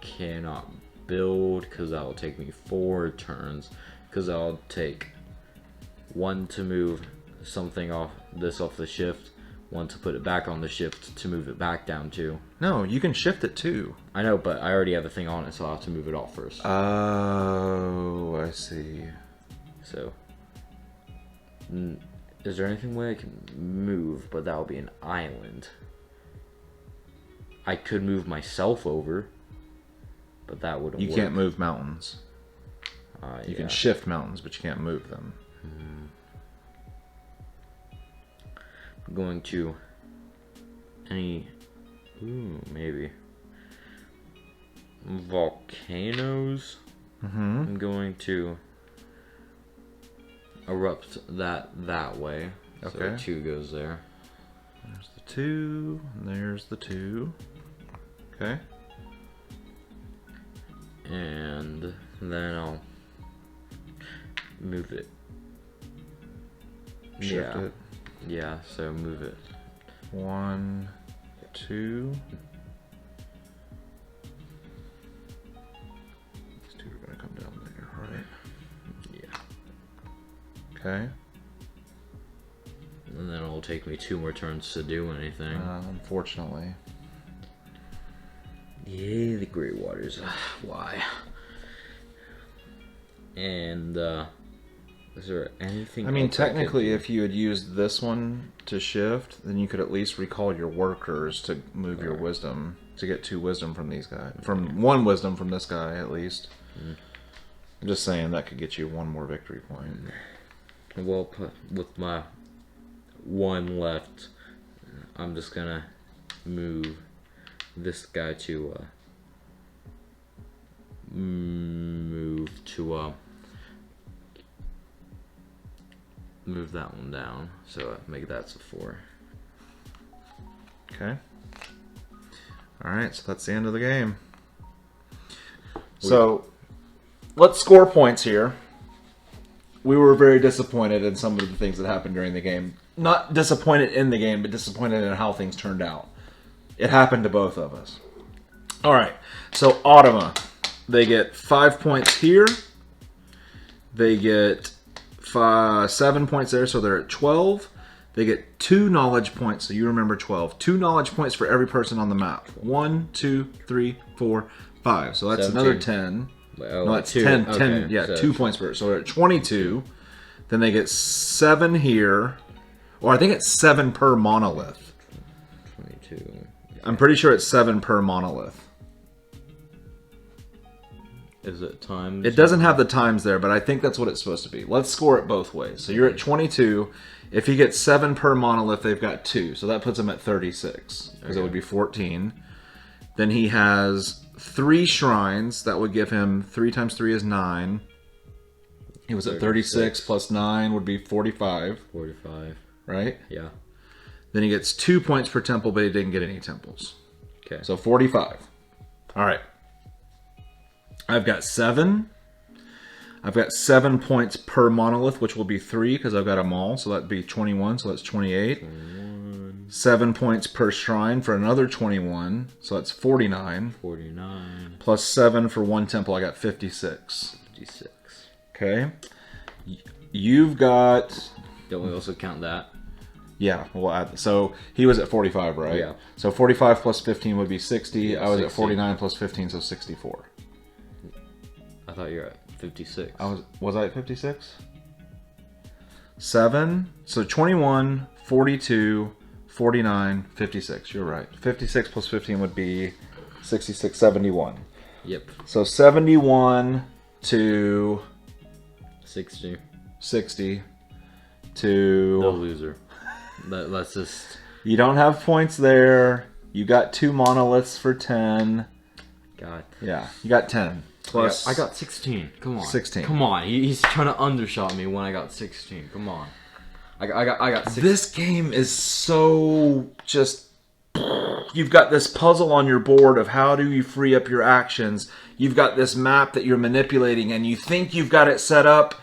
S2: cannot build because that will take me 4 turns. Because I'll take 1 to move something off the shift, 1 to put it back on the shift to move it back down to.
S1: No, you can shift it too.
S2: I know, but I already have a thing on it, so I'll have to move it off first.
S1: Oh, I see.
S2: So, is there anything way I can move, but that will be an island? I could move myself over, but that wouldn't work.
S1: You can't move mountains. You can shift mountains, but you can't move them.
S2: I'm going to maybe volcanoes. I'm going to erupt that way.
S1: Okay.
S2: So 2 goes there.
S1: There's the 2, and there's the 2. Okay.
S2: And then I'll move it.
S1: Shift it.
S2: Yeah, so move it.
S1: 1, 2. These 2 are going to come down there, right?
S2: Yeah.
S1: Okay.
S2: And then it'll take me 2 more turns to do anything.
S1: Unfortunately.
S2: Yay, the Grey Waters. Why? And, is there anything
S1: I mean,
S2: else I could
S1: technically,
S2: do?
S1: if you had used this one to shift, then you could at least recall your workers to move your wisdom, to get 2 wisdom from these guys. From 1 wisdom from this guy, at least. I'm just saying that could get you 1 more victory point.
S2: Well, with my 1 left, I'm just gonna move this guy to move that one down, so make that a 4.
S1: Okay. Alright, so that's the end of the game. So, let's score points here. We were very disappointed in some of the things that happened during the game. Not disappointed in the game, but disappointed in how things turned out. It happened to both of us. Alright, so Automa. They get 5 points here. They get 7 points there, so they're at 12. They get 2 knowledge points, so you remember 12. 2 knowledge points for every person on the map. 1, 2, 3, 4, 5. So that's
S2: 17.
S1: another 10.
S2: Oh,
S1: No, that's
S2: 2.
S1: 10.
S2: Okay,
S1: 10 yeah,
S2: so
S1: 2 points per. So they're at 22. Then they get 7 here. Or I think it's 7 per monolith.
S2: 22.
S1: I'm pretty sure it's 7 per monolith.
S2: Is it times?
S1: It doesn't have the times there, but I think that's what it's supposed to be. Let's score it both ways. So you're at 22. If he gets 7 per monolith, they've got 2. So that puts him at 36. Because it would be 14. Then he has 3 shrines. That would give him 3 times 3 is 9. He was at 36 plus 9 would be 45.
S2: 45.
S1: Right?
S2: Yeah.
S1: Then he gets 2 points per temple, but he didn't get any temples.
S2: Okay.
S1: So 45. All right. I've got 7. I've got 7 points per monolith, which will be 3 because I've got them all. So that'd be 21. So that's 28.
S2: 21.
S1: 7 points per shrine for another 21. So that's 49.
S2: 49.
S1: Plus 7 for 1 temple. I got 56.
S2: 56.
S1: Okay. You've got...
S2: Don't we also count that?
S1: Yeah, we'll add. So he was at 45, right?
S2: Yeah.
S1: So 45 plus 15 would be 60.
S2: Yeah,
S1: I was
S2: 60.
S1: at 49 plus 15, so 64.
S2: I thought you were at 56.
S1: Was I at 56? 7. So 21, 42, 49, 56. You're right. 56 plus 15 would be 66, 71.
S2: Yep.
S1: So 71 to
S2: 60.
S1: 60 to...
S2: No loser. Let's just...
S1: You don't have points there. You got 2 monoliths for 10.
S2: God.
S1: Yeah, you got 10. Plus...
S2: I got 16. Come on.
S1: 16.
S2: Come on. He's trying to undershot me when I got 16. Come on. I got 16.
S1: This game is so just... You've got this puzzle on your board of how do you free up your actions. You've got this map that you're manipulating, and you think you've got it set up,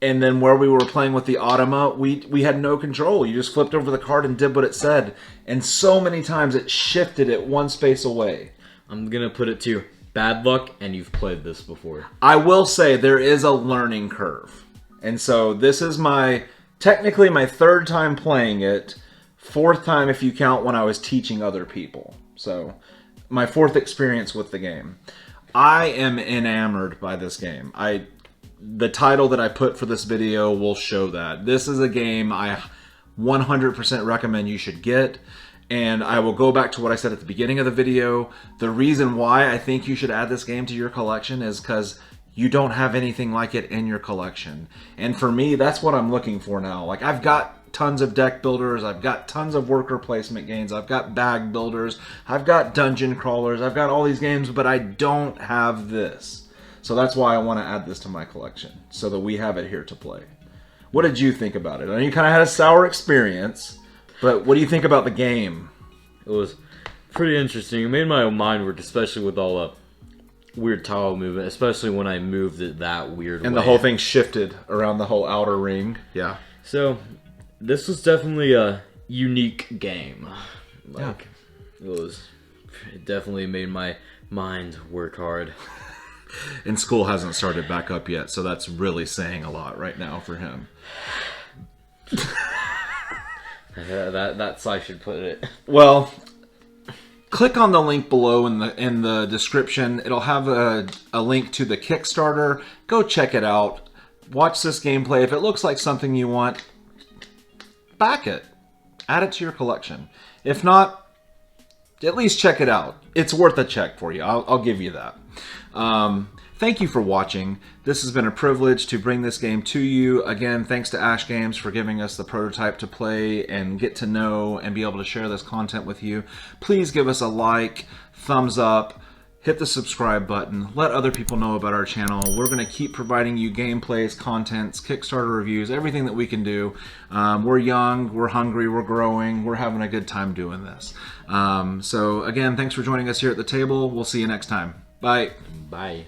S1: and then where we were playing with the Automa, we had no control. You just flipped over the card and did what it said. And so many times it shifted it 1 space away.
S2: I'm going to put it to you. Bad luck, and you've played this before.
S1: I will say there is a learning curve. And so this is technically my 3rd time playing it. 4th time if you count when I was teaching other people. So my 4th experience with the game. I am enamored by this game. The title that I put for this video will show that. This is a game I 100% recommend you should get. And I will go back to what I said at the beginning of the video. The reason why I think you should add this game to your collection is because you don't have anything like it in your collection. And for me, that's what I'm looking for now. Like, I've got tons of deck builders, I've got tons of worker placement games, I've got bag builders, I've got dungeon crawlers, I've got all these games, but I don't have this. So that's why I want to add this to my collection, so that we have it here to play. What did you think about it? I know you kind of had a sour experience, but what do you think about the game?
S2: It was pretty interesting. It made my mind work, especially with all the weird tile movement, especially when I moved it that weird way.
S1: And the whole thing shifted around the whole outer ring. Yeah.
S2: So, this was definitely a unique game. Like, it definitely made my mind work hard.
S1: And school hasn't started back up yet, so that's really saying a lot right now for him.
S2: That's how I should put it.
S1: Well, click on the link below in the description. It'll have a link to the Kickstarter. Go check it out. Watch this gameplay. If it looks like something you want, back it. Add it to your collection. If not, at least check it out. It's worth a check for you. I'll give you that. Thank you for watching. This has been a privilege to bring this game to you. Again, thanks to aescgames for giving us the prototype to play and get to know and be able to share this content with you. Please give us a like, thumbs up, hit the subscribe button, let other people know about our channel. We're going to keep providing you gameplays, contents, Kickstarter reviews, everything that we can do. We're young, we're hungry, we're growing, we're having a good time doing this. So again, thanks for joining us here at the table. We'll see you next time. Bye.
S2: Bye.